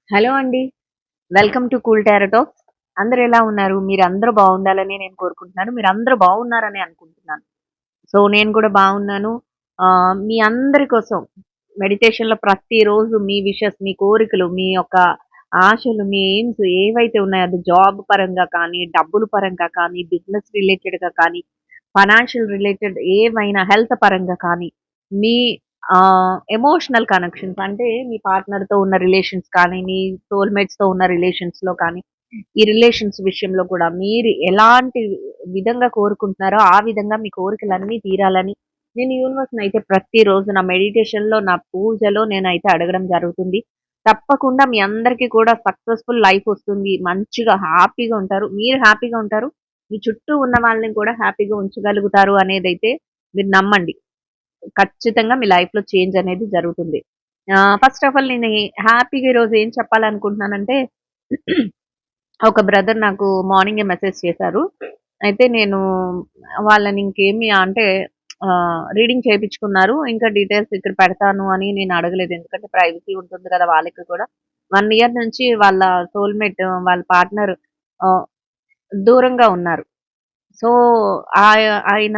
Hello అండి. Welcome to cool tarot talks. అందరూ ఎలా ఉన్నారు? మీరందరూ బాగుండాలని నేను కోరుకుంటున్నాను. మీరందరూ బాగున్నారని అనుకుంటున్నాను. సో, నేను కూడా బాగున్నాను. మీ అందరి కోసం మెడిటేషన్‌లో ప్రతిరోజు మీ విషెస్, మీ కోరికలు, మీ యొక్క ఆశలు, మీ ఎయిమ్స్ ఏవైతే ఉన్నాయో అది జాబ్ పరంగా కానీ, డబ్బుల పరంగా కానీ, బిజినెస్ రిలేటెడ్‌గా కానీ, ఫైనాన్షియల్ రిలేటెడ్ ఏవైనా హెల్త్ పరంగా కానీ, మీ ఎమోషనల్ కనెక్షన్స్ అంటే మీ పార్ట్నర్‌తో ఉన్న రిలేషన్స్ కానీ, మీ సోల్‌మేట్స్‌తో ఉన్న రిలేషన్స్‌లో కానీ, ఈ రిలేషన్స్ విషయంలో కూడా మీరు ఎలాంటి విధంగా కోరుకుంటున్నారో, ఆ విధంగా మీ కోరికలన్నీ తీరాలని నేను యూనివర్స్‌నయితే ప్రతిరోజు నా మెడిటేషన్‌లో, నా పూజలో నేనైతే అడగడం జరుగుతుంది. తప్పకుండా మీ అందరికీ కూడా సక్సెస్‌ఫుల్ లైఫ్ వస్తుంది. మంచిగా హ్యాపీగా ఉంటారు. మీరు హ్యాపీగా ఉంటారు. మీ చుట్టూ ఉన్న వాళ్ళని కూడా హ్యాపీగా ఉంచగలుగుతారు అనేదైతే మీరు నమ్మండి. ఖచ్చితంగా మీ లైఫ్‌లో చేంజ్ అనేది జరుగుతుంది. ఫస్ట్ ఆఫ్ ఆల్ నేను హ్యాపీగా ఈరోజు ఏం చెప్పాలనుకుంటున్నానంటే ఒక బ్రదర్ నాకు మార్నింగే మెసేజ్ చేశారు. అయితే నేను వాళ్ళని ఇంకేమి అంటే రీడింగ్ చేపించుకున్నారు. ఇంకా డీటెయిల్స్ ఇక్కడ పెడతాను అని నేను అడగలేదు. ఎందుకంటే ప్రైవసీ ఉంటుంది కదా! వాళ్ళకి కూడా. 1 ఇయర్ నుంచి వాళ్ళ సోల్‌మేట్ వాళ్ళ పార్ట్నర్ ఆహ్, దూరంగా ఉన్నారు. సో, ఆయన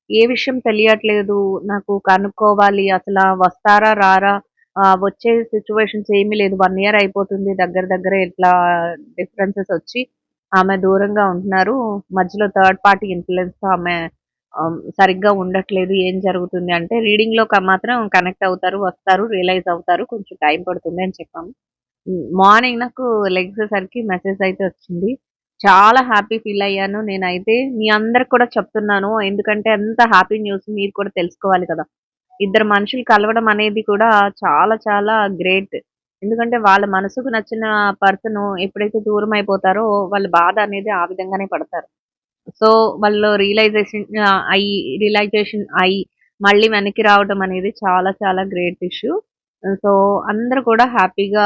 ఏ విషయం తెలియట్లేదు. నాకు కనుక్కోవాలి అసల వస్తారా? రారా? వచ్చే సిట్యుయేషన్స్ ఏమీ లేదు. 1 ఇయర్ అయిపోతుంది. దగ్గర దగ్గర ఇట్లా డిఫరెన్సెస్ వచ్చి ఆమె దూరంగా ఉంటున్నారు. మధ్యలో థర్డ్ పార్టీ ఇన్‌ఫ్లూయెన్స్‌తో ఆమె సరిగ్గా ఉండట్లేదు. ఏం జరుగుతుంది అంటే రీడింగ్‌లో మాత్రం కనెక్ట్ అవుతారు, వస్తారు, రియలైజ్ అవుతారు. కొంచెం టైం పడుతుంది అని చెప్పాము. మార్నింగ్ నాకు లెగిసేసరికి మెసేజ్ అయితే వచ్చింది. చాలా హ్యాపీ ఫీల్ అయ్యాను నేనైతే. మీ అందరికి కూడా చెప్తున్నాను. ఎందుకంటే అంత హ్యాపీ న్యూస్ మీరు కూడా తెలుసుకోవాలి కదా! ఇద్దరు మనుషులు కలవడం అనేది కూడా చాలా చాలా గ్రేట్. ఎందుకంటే వాళ్ళ మనసుకు నచ్చిన పర్సన్ ఎప్పుడైతే దూరం అయిపోతారో వాళ్ళ బాధ అనేది ఆ విధంగానే పడతారు. సో, వాళ్ళు రియలైజేషన్ అయ్యి మళ్ళీ వెనక్కి రావడం అనేది చాలా చాలా గ్రేట్ ఇష్యూ. సో, అందరూ కూడా హ్యాపీగా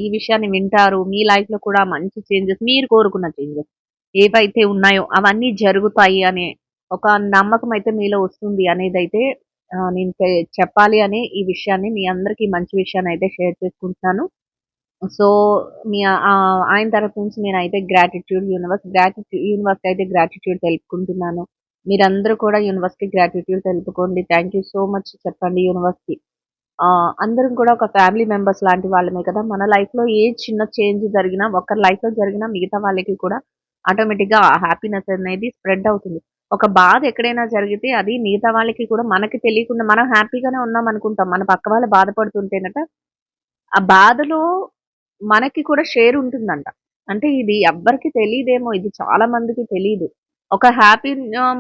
ఈ విషయాన్ని వింటారు. మీ లైఫ్‌లో కూడా మంచి చేంజెస్ మీరు కోరుకున్న చేంజెస్ ఏవైతే ఉన్నాయో అవన్నీ జరుగుతాయి అనే ఒక నమ్మకం అయితే మీలో వస్తుంది అనేదైతే నేను చెప్పాలి అని ఈ విషయాన్ని మీ అందరికీ మంచి విషయాన్ని అయితే షేర్ చేసుకుంటున్నాను. సో, ఆయన తరపు నుంచి నేనైతే యూనివర్స్‌కైతే గ్రాటిట్యూడ్ తెలుపుకుంటున్నాను. మీరందరూ కూడా యూనివర్స్‌కి గ్రాటిట్యూడ్ తెలుపుకోండి. థాంక్ యూ సో మచ్ చెప్పండి యూనివర్స్‌కి. అందరం కూడా ఒక ఫ్యామిలీ మెంబర్స్ లాంటి వాళ్ళమే కదా! మన లైఫ్‌లో ఏ చిన్న చేంజ్ జరిగినా, ఒకరి లైఫ్‌లో జరిగినా మిగతా వాళ్ళకి కూడా ఆటోమేటిక్‌గా ఆ హ్యాపీనెస్ అనేది స్ప్రెడ్ అవుతుంది. ఒక బాధ ఎక్కడైనా జరిగితే అది మిగతా వాళ్ళకి కూడా మనకి తెలియకుండా మనం హ్యాపీగానే ఉన్నామనుకుంటాం. మన పక్క వాళ్ళు బాధపడుతుంటేనట ఆ బాధలో మనకి కూడా షేర్ ఉంటుందంట. అంటే ఇది ఎవ్వరికీ తెలీదేమో! ఇది చాలా మందికి తెలీదు. ఒక హ్యాపీ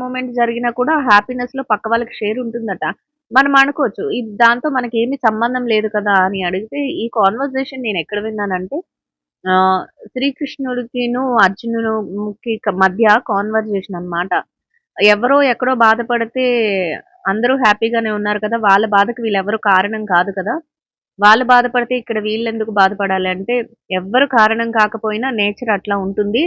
మూమెంట్ జరిగినా కూడా ఆ హ్యాపీనెస్‌లో పక్క వాళ్ళకి షేర్ ఉంటుందట. మనం అనుకోవచ్చు. దాంతో మనకేమి సంబంధం లేదు కదా! అని అడిగితే ఈ కాన్వర్జేషన్ నేనెక్కడ విన్నానంటే ఆహ్, శ్రీకృష్ణుడికిను, అర్జునుడుకి మధ్య కాన్వర్జేషన్ అన్నమాట. ఎవరో ఎక్కడో బాధపడితే అందరూ హ్యాపీగానే ఉన్నారు కదా! వాళ్ళ బాధకి వీళ్ళెవరు కారణం కాదు కదా! వాళ్ళు బాధపడితే ఇక్కడ వీళ్ళెందుకు బాధపడాలి అంటే, ఎవ్వరు కారణం కాకపోయినా నేచర్ అట్లా ఉంటుంది.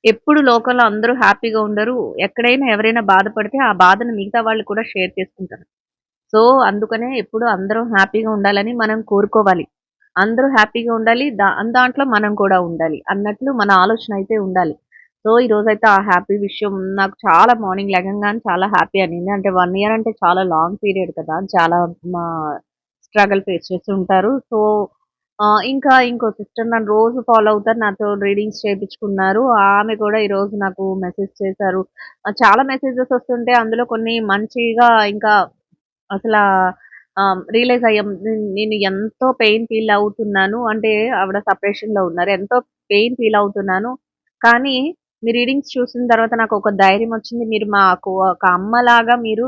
ఎప్పుడు లోకంలో అందరూ హ్యాపీగా ఉండరు. ఎక్కడైనా ఎవరైనా బాధపడితే ఆ బాధను మిగతా వాళ్ళు కూడా షేర్ చేసుకుంటారు. సో, అందుకనే ఎప్పుడు అందరూ హ్యాపీగా ఉండాలని మనం కోరుకోవాలి. అందరూ హ్యాపీగా ఉండాలి. దాంట్లో మనం కూడా ఉండాలి. అన్నట్లు మన ఆలోచన అయితే ఉండాలి. సో, ఈరోజైతే ఆ హ్యాపీ విషయం నాకు చాలా మార్నింగ్ లెగంగానే చాలా హ్యాపీ అనింది. అంటే 1 ఇయర్ అంటే చాలా లాంగ్ పీరియడ్ కదా! చాలా మా స్ట్రగల్ ఫేస్ చేసి ఉంటారు. సో, ఇంకా ఇంకో సిస్టర్ నన్ను రోజు ఫాలో అవుతారు. నాతో రీడింగ్స్ చేపించుకున్నారు. ఆమె కూడా ఈరోజు నాకు మెసేజ్ చేశారు. చాలా మెసేజెస్ వస్తుంటే అందులో కొన్ని మంచిగా ఇంకా అసలా రియలైజ్ అయ్యాం. నేను ఎంతో పెయిన్ ఫీల్ అవుతున్నాను. అంటే ఆవిడ సెపరేషన్‌లో ఉన్నారు. ఎంతో పెయిన్ ఫీల్ అవుతున్నాను. కానీ మీ రీడింగ్స్ చూసిన తర్వాత నాకొక ధైర్యం వచ్చింది. మీరు మాకు ఒక అమ్మలాగా మీరు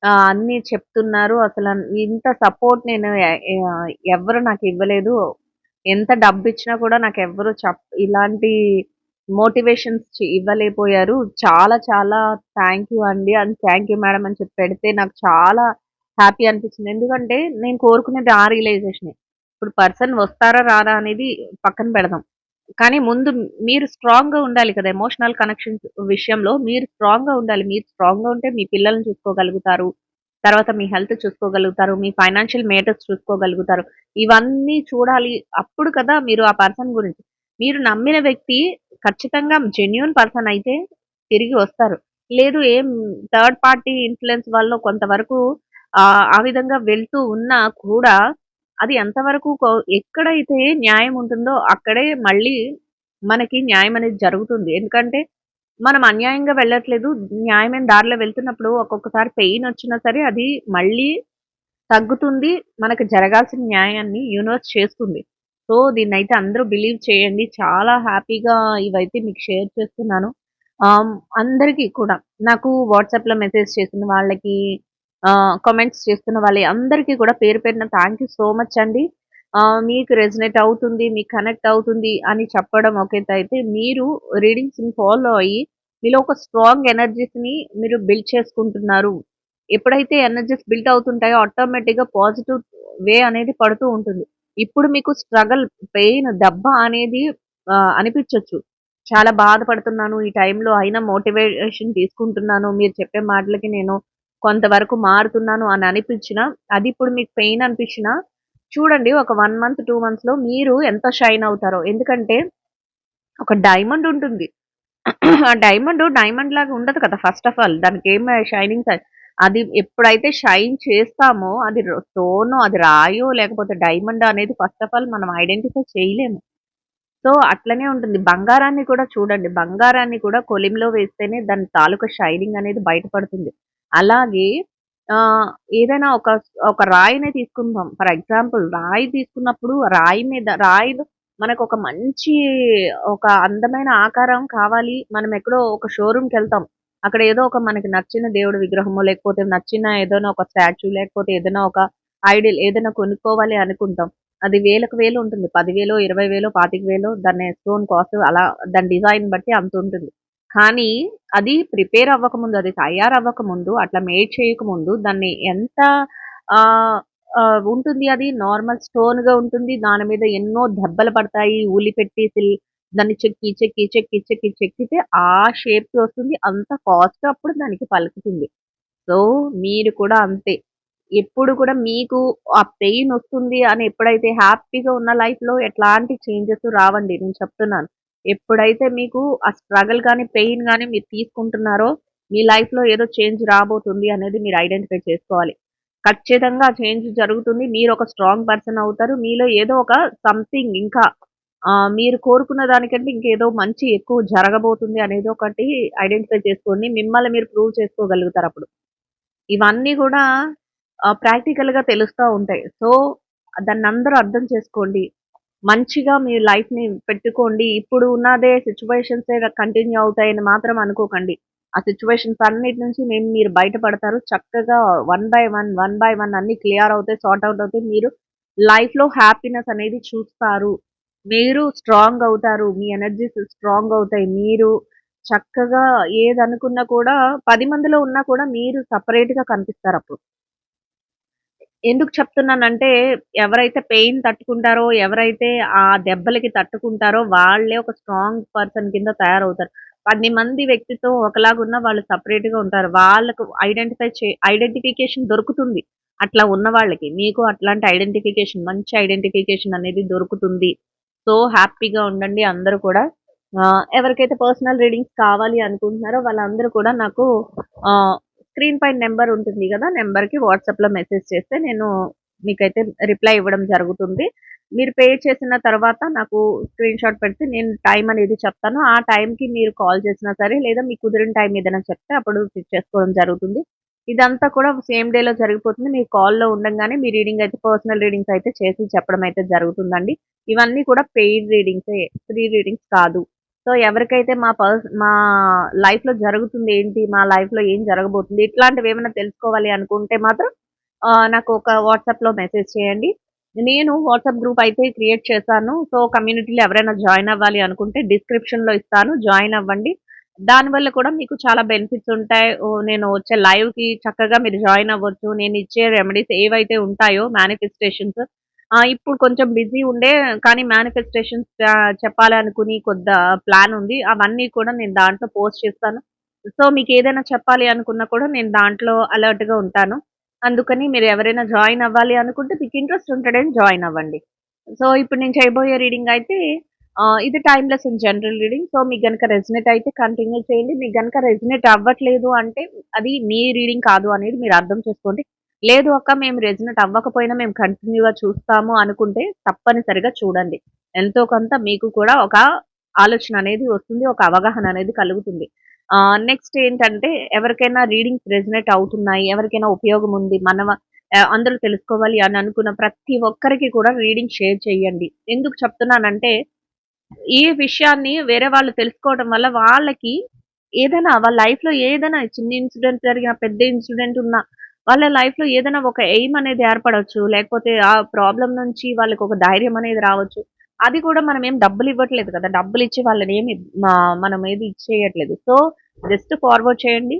అన్నీ చెప్తున్నారు. అసల ఇంత సపోర్ట్ నేను ఎవ్వరు నాకివ్వలేదు. ఎంత డబ్బిచ్చినా కూడా నాకెవ్వరు ఇలాంటి మోటివేషన్స్ ఇవ్వలేకపోయారు. చాలా చాలా థాంక్ యూ అండి. థాంక్ యూ మేడం అని చెప్పి పెడితే నాకు చాలా హ్యాపీ అనిపించింది. ఎందుకంటే నేను కోరుకునేది ఆ రియలైజేషనే. ఇప్పుడు పర్సన్ వస్తారా? రారా? అనేది పక్కన పెడదాం. కానీ ముందు మీరు స్ట్రాంగ్‌గా ఉండాలి కదా! ఎమోషనల్ కనెక్షన్స్ విషయంలో మీరు స్ట్రాంగ్‌గా ఉండాలి. మీరు స్ట్రాంగ్‌గా ఉంటే మీ పిల్లల్ని చూసుకోగలుగుతారు. తర్వాత మీ హెల్త్ చూసుకోగలుగుతారు. మీ ఫైనాన్షియల్ మేటర్స్ చూసుకోగలుగుతారు. ఇవన్నీ చూడాలి. అప్పుడు కదా మీరు ఆ పర్సన్ గురించి మీరు నమ్మిన వ్యక్తి ఖచ్చితంగా జెన్యూన్ పర్సన్ అయితే తిరిగి వస్తారు. లేదు థర్డ్ పార్టీ ఇన్‌ఫ్లూయెన్స్ వల్ల కొంతవరకు ఆ విధంగా వెళ్తూ ఉన్నా కూడా అది ఎంతవరకు ఎక్కడైతే న్యాయం ఉంటుందో అక్కడే మళ్ళీ మనకి న్యాయం అనేది జరుగుతుంది. ఎందుకంటే మనం అన్యాయంగా వెళ్ళట్లేదు. న్యాయమైన దారిలో వెళ్తున్నప్పుడు ఒక్కొక్కసారి పెయినొచ్చినా సరే అది మళ్ళీ తగ్గుతుంది. మనకు జరగాల్సిన న్యాయాన్ని యూనివర్స్ చేస్తుంది. సో, దీన్నైతే అందరూ బిలీవ్ చేయండి. చాలా హ్యాపీగా ఇవైతే మీకు షేర్ చేస్తున్నాను. అందరికీ కూడా నాకు వాట్సాప్‌లో మెసేజ్ చేసిన వాళ్ళకి, కామెంట్స్ చేస్తున్న వాళ్ళ అందరికీ కూడా పేరు పేరున థాంక్ యూ సో మచ్ అండి. మీకు రెజొనేట్ అవుతుంది, మీకు కనెక్ట్ అవుతుంది అని చెప్పడం ఒక ఎత్తయితే, మీరు రీడింగ్స్‌ని ఫాలో అయ్యి, మీలో ఒక స్ట్రాంగ్ ఎనర్జీస్‌ని మీరు బిల్డ్ చేసుకుంటున్నారు. ఎప్పుడైతే ఎనర్జీస్ బిల్డ్ అవుతుంటాయో ఆటోమేటిక్‌గా పాజిటివ్ వే అనేది పడుతూ ఉంటుంది. ఇప్పుడు మీకు స్ట్రగల్, పెయిన్, దెబ్బ అనేది అనిపించొచ్చు. చాలా బాధపడుతున్నాను ఈ టైంలో అయినా మోటివేషన్ తీసుకుంటున్నాను. మీరు చెప్పే మాటలకి నేను కొంతవరకు మారుతున్నాను అని అనిపించినా, అది ఇప్పుడు మీకు పెయిన్ అనిపించినా చూడండి ఒక 1 మంత్, 2 మంత్స్‌లో మీరు ఎంత షైన్ అవుతారో. ఎందుకంటే ఒక డైమండ్ ఉంటుంది. ఆ డైమండ్ లాగా ఉండదు కదా! First of all. దానికేం షైనింగ్ అది ఎప్పుడైతే షైన్ చేస్తామో అది స్టోనో, అది రాయో, లేకపోతే డైమండో అనేది ఫస్ట్ ఆఫ్ ఆల్ మనం ఐడెంటిఫై చేయలేము. సో, అట్లనే ఉంటుంది. బంగారాన్ని కూడా చూడండి. బంగారాన్ని కూడా కొలిమిలో వేస్తేనే దాని తాలూకా షైనింగ్ అనేది బయటపడుతుంది. అలాగే ఏదైనా ఒక రాయినే తీసుకుందాం. ఫర్ ఎగ్జాంపుల్ రాయి తీసుకున్నప్పుడు రాయిలో మనకొక మంచి ఒక అందమైన ఆకారం కావాలి. మనం ఎక్కడో ఒక షోరూమ్‌కెళ్తాం. అక్కడ ఏదో ఒక మనకి నచ్చిన దేవుడి విగ్రహమో, లేకపోతే నచ్చిన ఏదైనా ఒక స్టాచ్యూ, లేకపోతే ఏదైనా ఒక ఐడిల్ ఏదైనా కొనుక్కోవాలి అనుకుంటాం. అది వేలకు వేలు ఉంటుంది. 10,000, 20,000, 25,000 దాన్ని స్టోన్ కాస్ట్ అలా దాని డిజైన్ బట్టి అంతుంటుంది. కానీ అది ప్రిపేర్ అవ్వకముందు, అది తయారవ్వకముందు, అట్లా మేడ్ చేయకముందు దాన్ని ఎంత ఆహ్, ఉంటుంది అది నార్మల్ స్టోన్‌గా ఉంటుంది. దాని మీద ఎన్నో దెబ్బలు పడతాయి. ఉలి పెట్టి దాన్ని చెక్కితే ఆ షేప్‌కి వస్తుంది. అంత కాస్ట్ అప్పుడు దానికి పలుకుతుంది. సో, మీరు కూడా అంతే. ఎప్పుడు కూడా మీకు ఆ పెయినొస్తుంది అని ఎప్పుడైతే హ్యాపీగా ఉన్న లైఫ్‌లో ఎట్లాంటి చేంజెస్ రావండి. నేను చెప్తున్నాను. ఎప్పుడైతే మీకు ఆ స్ట్రగల్ గాని, పెయిన్ గాని మీరు తీసుకుంటున్నారో, మీ లైఫ్‌లో ఏదో చేంజ్ రాబోతుంది అనేది మీరు ఐడెంటిఫై చేసుకోవాలి. ఖచ్చితంగా ఆ చేంజ్ జరుగుతుంది. మీరొక స్ట్రాంగ్ పర్సన్ అవుతారు. మీలో ఏదో ఒక సంథింగ్ ఇంకా మీరు కోరుకున్న దానికంటే ఇంకేదో మంచి ఎక్కువ జరగబోతుంది అనేది ఒకటి ఐడెంటిఫై చేసుకోండి. మిమ్మల్ని మీరు ప్రూవ్ చేసుకోగలుగుతారప్పుడు. ఇవన్నీ గూడా ప్రాక్టికల్‌గా తెలుస్తా ఉంటాయి. సో, దాన్నందరూ అర్థం చేసుకోండి. మంచిగా మీ లైఫ్‌ని పెట్టుకోండి. ఇప్పుడు ఉన్నదే సిట్యుయేషన్సే కంటిన్యూ అవుతాయని మాత్రం అనుకోకండి. ఆ సిట్యుయేషన్స్ అన్నిటి నుంచి మీరు బయటపడతారు. చక్కగా వన్ బై వన్ అన్నీ క్లియర్ అవుతాయి. సార్ట్ ఔట్ అవుతాయి. మీరు లైఫ్‌లో హ్యాపీనెస్ అనేది చూస్తారు. మీరు స్ట్రాంగ్ అవుతారు. మీ ఎనర్జీస్ స్ట్రాంగ్ అవుతాయి. మీరు చక్కగా ఏదనుకున్నా కూడా 10 మందిలో ఉన్నా కూడా మీరు సెపరేట్‌గా కనిపిస్తారప్పుడు. ఎందుకు చెప్తున్నానంటే, ఎవరైతే పెయిన్ తట్టుకుంటారో, ఎవరైతే ఆ దెబ్బలకి తట్టుకుంటారో, వాళ్ళే ఒక స్ట్రాంగ్ పర్సన్ కింద తయారవుతారు. 10 మంది వ్యక్తితో ఒకలాగున్న వాళ్ళు సెపరేట్‌గా ఉంటారు. వాళ్ళకు ఐడెంటిఫికేషన్ దొరుకుతుంది. అట్లా ఉన్న వాళ్ళకి. మీకు అట్లాంటి మంచి ఐడెంటిఫికేషన్ అనేది దొరుకుతుంది. సో, హ్యాపీగా ఉండండి అందరూ కూడా. ఎవరికైతే పర్సనల్ రీడింగ్స్ కావాలి అనుకుంటున్నారో వాళ్ళందరూ కూడా నాకు ఆహ్, స్క్రీన్ పైన నంబర్ ఉంటుంది గదా! నంబర్‌కి వాట్సాప్‌లో మెసేజ్ చేస్తే నేను మీకైతే రిప్లై ఇవ్వడం జరుగుతుంది. మీరు పే చేసిన తర్వాత నాకు స్క్రీన్‌షాట్ పెడితే నేను టైం అనేది చెప్తాను. ఆ టైంకి మీరు కాల్ చేసినా సరే, లేదా మీకు కుదిరిన టైం ఏదైనా చెప్తే అప్పుడు ఫిక్స్ చేసుకోవడం జరుగుతుంది. ఇదంతా కూడా సేమ్ డేలో జరిగిపోతుంది. మీరు కాల్‌లో ఉండంగానే మీ రీడింగ్ అయితే పర్సనల్ రీడింగ్స్ అయితే చేసి చెప్పడం అయితే జరుగుతుందండి. ఇవన్నీ కూడా పెయిడ్ రీడింగ్సే. ఫ్రీ రీడింగ్స్ కాదు. సో, ఎవరికైతే మా లైఫ్‌లో జరుగుతుంది ఏంటి? మా లైఫ్‌లో ఏం జరగబోతుంది? ఇట్లాంటివేమన్నా తెలుసుకోవాలి అనుకుంటే మాత్రం నాకు ఒక వాట్సాప్‌లో మెసేజ్ చేయండి. నేను వాట్సాప్ గ్రూప్ అయితే క్రియేట్ చేశాను. సో, కమ్యూనిటీలో ఎవరైనా జాయిన్ అవ్వాలి అనుకుంటే డిస్క్రిప్షన్‌లో ఇస్తాను. జాయిన్ అవ్వండి. దానివల్ల కూడా మీకు చాలా బెనిఫిట్స్ ఉంటాయి. నేను వచ్చే లైవ్‌కి చక్కగా మీరు జాయిన్ అవ్వచ్చు. నేనిచ్చే రెమెడీస్ ఏవైతే ఉంటాయో మేనిఫెస్టేషన్స్ ఇప్పుడు కొంచెం బిజీ ఉండే కానీ మేనిఫెస్టేషన్స్ చెప్పాలనుకుని ప్లాన్ ఉంది. అవన్నీ కూడా నేను దాంట్లో పోస్ట్ చేస్తాను. సో, మీకేదైనా చెప్పాలి అనుకున్నా కూడా నేను దాంట్లో అలర్ట్‌గా ఉంటాను. అందుకని మీరు ఎవరైనా జాయిన్ అవ్వాలి అనుకుంటే మీకు ఇంట్రెస్ట్ ఉంటేనే జాయిన్ అవ్వండి. సో, ఇప్పుడు నేను చేయబోయే రీడింగ్ అయితే ఇది timeless in general reading. So, మీకు గనుక రెజొనేట్ అయితే కంటిన్యూ చేయండి. మీకు గనుక రెజొనేట్ అవ్వట్లేదు అంటే అది మీ రీడింగ్ కాదు అనేది మీరు అర్థం చేసుకోండి. లేదు అక్క మేము రెజొనేట్ అవ్వకపోయినా మేము కంటిన్యూ‌గా చూస్తాము అనుకుంటే తప్పనిసరిగా చూడండి. ఎంతో కొంత మీకు కూడా ఒక ఆలోచన అనేది వస్తుంది. ఒక అవగాహన అనేది కలుగుతుంది. నెక్స్ట్ ఏంటంటే ఎవరికైనా రీడింగ్స్ రెజొనేట్ అవుతున్నాయి. ఎవరికైనా ఉపయోగం ఉంది. అందరూ తెలుసుకోవాలి అని అనుకున్న ప్రతి ఒక్కరికి కూడా రీడింగ్ షేర్ చేయండి. ఎందుకు చెప్తున్నానంటే ఈ విషయాన్ని వేరే వాళ్ళు తెలుసుకోవడం వల్ల వాళ్ళకి ఏదైనా వాళ్ళ లైఫ్‌లో ఏదైనా చిన్న ఇన్సిడెంట్ జరిగినా, పెద్ద ఇన్సిడెంట్ ఉన్నా వాళ్ళ లైఫ్‌లో ఏదైనా ఒక ఎయిమ్ అనేది ఏర్పడొచ్చు. లేకపోతే ఆ ప్రాబ్లమ్ నుంచి వాళ్ళకొక ధైర్యం అనేది రావచ్చు. అది కూడా మనమేం డబ్బులివ్వట్లేదు కదా! డబ్బులిచ్చి వాళ్ళనేమి మనమేది ఇచ్చేయట్లేదు. సో, జస్ట్ ఫార్వర్డ్ చేయండి.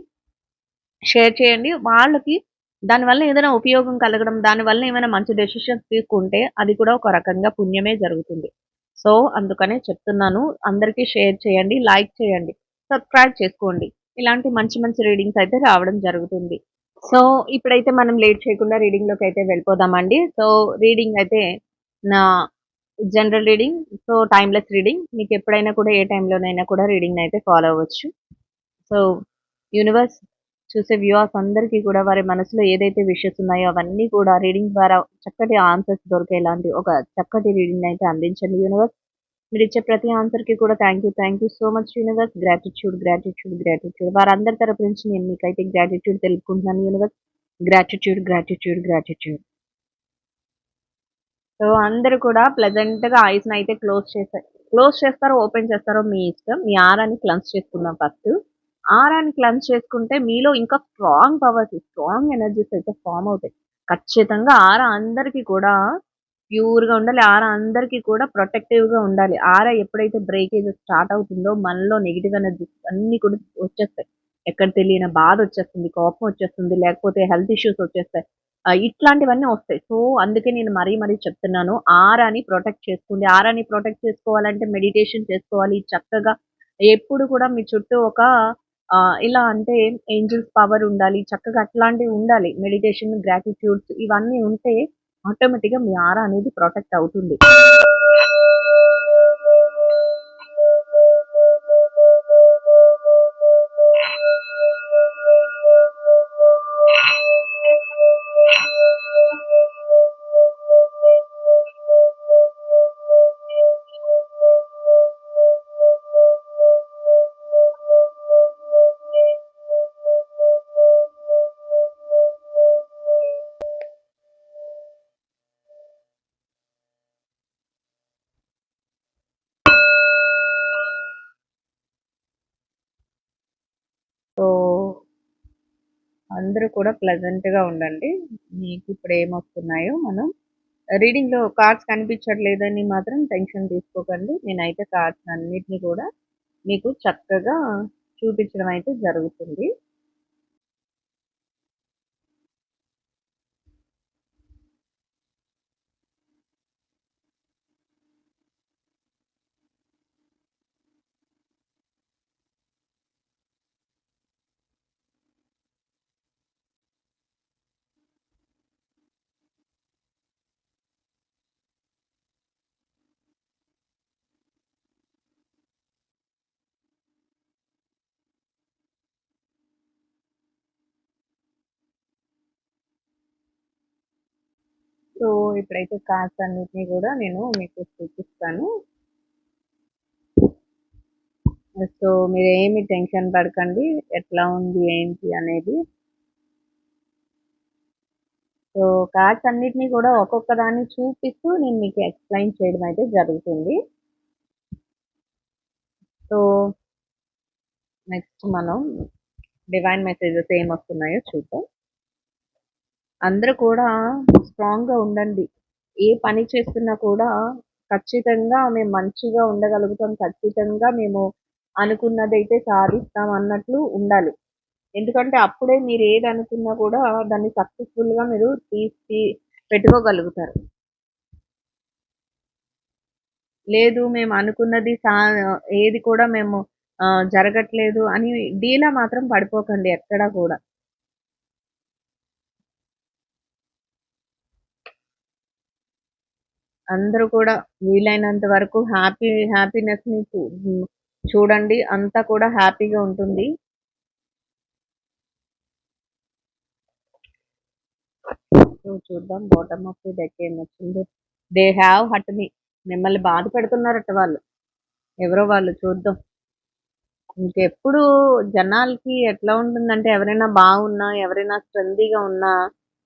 షేర్ చేయండి. వాళ్ళకి దానివల్ల ఏదైనా ఉపయోగం కలగడం, దానివల్ల ఏమైనా మంచి డెసిషన్స్ తీసుకుంటే అది కూడా ఒక రకంగా పుణ్యమే జరుగుతుంది. సో, అందుకనే చెప్తున్నాను. అందరికీ షేర్ చేయండి, లైక్ చేయండి, సబ్స్క్రైబ్ చేసుకోండి. ఇలాంటి మంచి మంచి రీడింగ్స్ అయితే రావడం జరుగుతుంది. సో, ఇప్పుడైతే మనం లేట్ చేయకుండా రీడింగ్‌లోకైతే వెళ్ళిపోదామండి. సో, రీడింగ్ అయితే నా general reading. So, timeless reading. మీకెప్పుడైనా కూడా ఏ టైంలోనైనా కూడా రీడింగ్‌నయితే ఫాలో అవ్వచ్చు. సో, యూనివర్స్ చూసే వ్యూవర్స్ అందరికీ కూడా వారి మనసులో ఏదైతే విషెస్ ఉన్నాయో అవన్నీ కూడా రీడింగ్ ద్వారా చక్కటి ఆన్సర్స్ దొరికేలాంటి ఒక చక్కటి రీడింగ్‌ని అయితే అందించండి యూనివర్స్. మీరిచ్చే ప్రతి ఆన్సర్‌కి కూడా thank you so much universe. Gratitude, gratitude, gratitude. వారందరి తరపు నుంచి నేను మీకైతే గ్రాటిట్యూడ్ తెలుపుకుంటున్నాను universe. Gratitude, gratitude, gratitude. So, అందరూ కూడా ప్లెజెంట్‌గా ఐస్‌నయితే క్లోజ్ చేస్తారో, ఓపెన్ చేస్తారో మీ ఇష్టం. మీ ఆరాని క్లెన్స్ చేసుకుందాం ఫస్టు. ఆరాని క్లెన్స్ చేసుకుంటే మీలో ఇంకా స్ట్రాంగ్ పవర్స్, స్ట్రాంగ్ ఎనర్జీస్ అయితే ఫార్మ్ అవుతాయి. ఖచ్చితంగా ఆరా అందరికి కూడా ప్యూర్‌గా ఉండాలి. ఆరా అందరికి కూడా ప్రొటెక్టివ్‌గా ఉండాలి. ఆరా ఎప్పుడైతే బ్రేకేజ్ స్టార్ట్ అవుతుందో మనలో నెగెటివ్ ఎనర్జీస్ అన్నీ కూడా వచ్చేస్తాయి. ఎక్కడ తెలియని బాధొచ్చేస్తుంది, కోపం వచ్చేస్తుంది, లేకపోతే హెల్త్ ఇష్యూస్ వచ్చేస్తాయి. ఇట్లాంటివన్నీ వస్తాయి. సో, అందుకే నేను మరీ చెప్తున్నాను. ఆరాని ప్రొటెక్ట్ చేసుకోండి. ఆరాని ప్రొటెక్ట్ చేసుకోవాలంటే మెడిటేషన్ చేసుకోవాలి. చక్కగా ఎప్పుడు కూడా మీ చుట్టూ ఒక ఇలా అంటే ఏంజెల్స్ పవర్ ఉండాలి. చక్కగా అట్లాంటివి ఉండాలి. మెడిటేషన్, గ్రాటిట్యూడ్స్ ఇవన్నీ ఉంటే ఆటోమేటిక్‌గా మీ ఆరా అనేది ప్రొటెక్ట్ అవుతుంది. సో, అందరూ కూడా ప్లెజెంట్‌గా ఉండండి. మీకిప్పుడు ఏమొస్తున్నాయో మనం రీడింగ్‌లో కార్డ్స్ కనిపించట్లేదని మాత్రం టెన్షన్ తీసుకోకండి. నేనైతే కార్డ్స్ అన్నిటిని కూడా మీకు చక్కగా చూపించడం అయితే జరుగుతుంది. సో, ఇప్పుడైతే కార్డ్స్ అన్నిటిని కూడా నేను మీకు చూపిస్తాను. సో, మీరేమి టెన్షన్ పడకండి. ఎట్లా ఉంది ఏంటి అనేది. సో, కార్డ్స్ అన్నిటిని కూడా ఒక్కొక్క దాన్ని చూపిస్తూ నేను మీకు ఎక్స్‌ప్లెయిన్ చేయడం అయితే జరుగుతుంది. సో, నెక్స్ట్ మనం డివైన్ మెసేజెస్ ఏమొస్తున్నాయో చూద్దాం. అందరూ కూడా స్ట్రాంగ్‌గా ఉండండి. ఏ పని చేస్తున్నా కూడా ఖచ్చితంగా మేము మంచిగా ఉండగలుగుతాం. ఖచ్చితంగా మేము అనుకున్నదైతే సాధిస్తాం అన్నట్లు ఉండాలి. ఎందుకంటే అప్పుడే మీరు ఏదనుకున్నా కూడా దాన్ని సక్సెస్‌ఫుల్‌గా మీరు తీసి పెట్టుకోగలుగుతారు. లేదు మేము అనుకున్నది ఏది కూడా మేము జరగట్లేదు అని డీలా మాత్రం పడిపోకండి ఎక్కడా కూడా. అందరూ కూడా వీలైనంత వరకు హ్యాపీనెస్‌ని చూడండి. అంతా కూడా హ్యాపీగా ఉంటుంది. సో, చూద్దాం బాటమ్ ఆఫ్ ది డెక్ ఏమొచ్చిందో. They have hurt me. మిమ్మల్ని బాధ పెడుతున్నారట వాళ్ళు. ఎవరో వాళ్ళు చూద్దాం. ఇంకెప్పుడు జనాలకి ఎట్లా ఉంటుందంటే ఎవరైనా బాగున్నా, ఎవరైనా స్ట్రెంతీగా ఉన్నా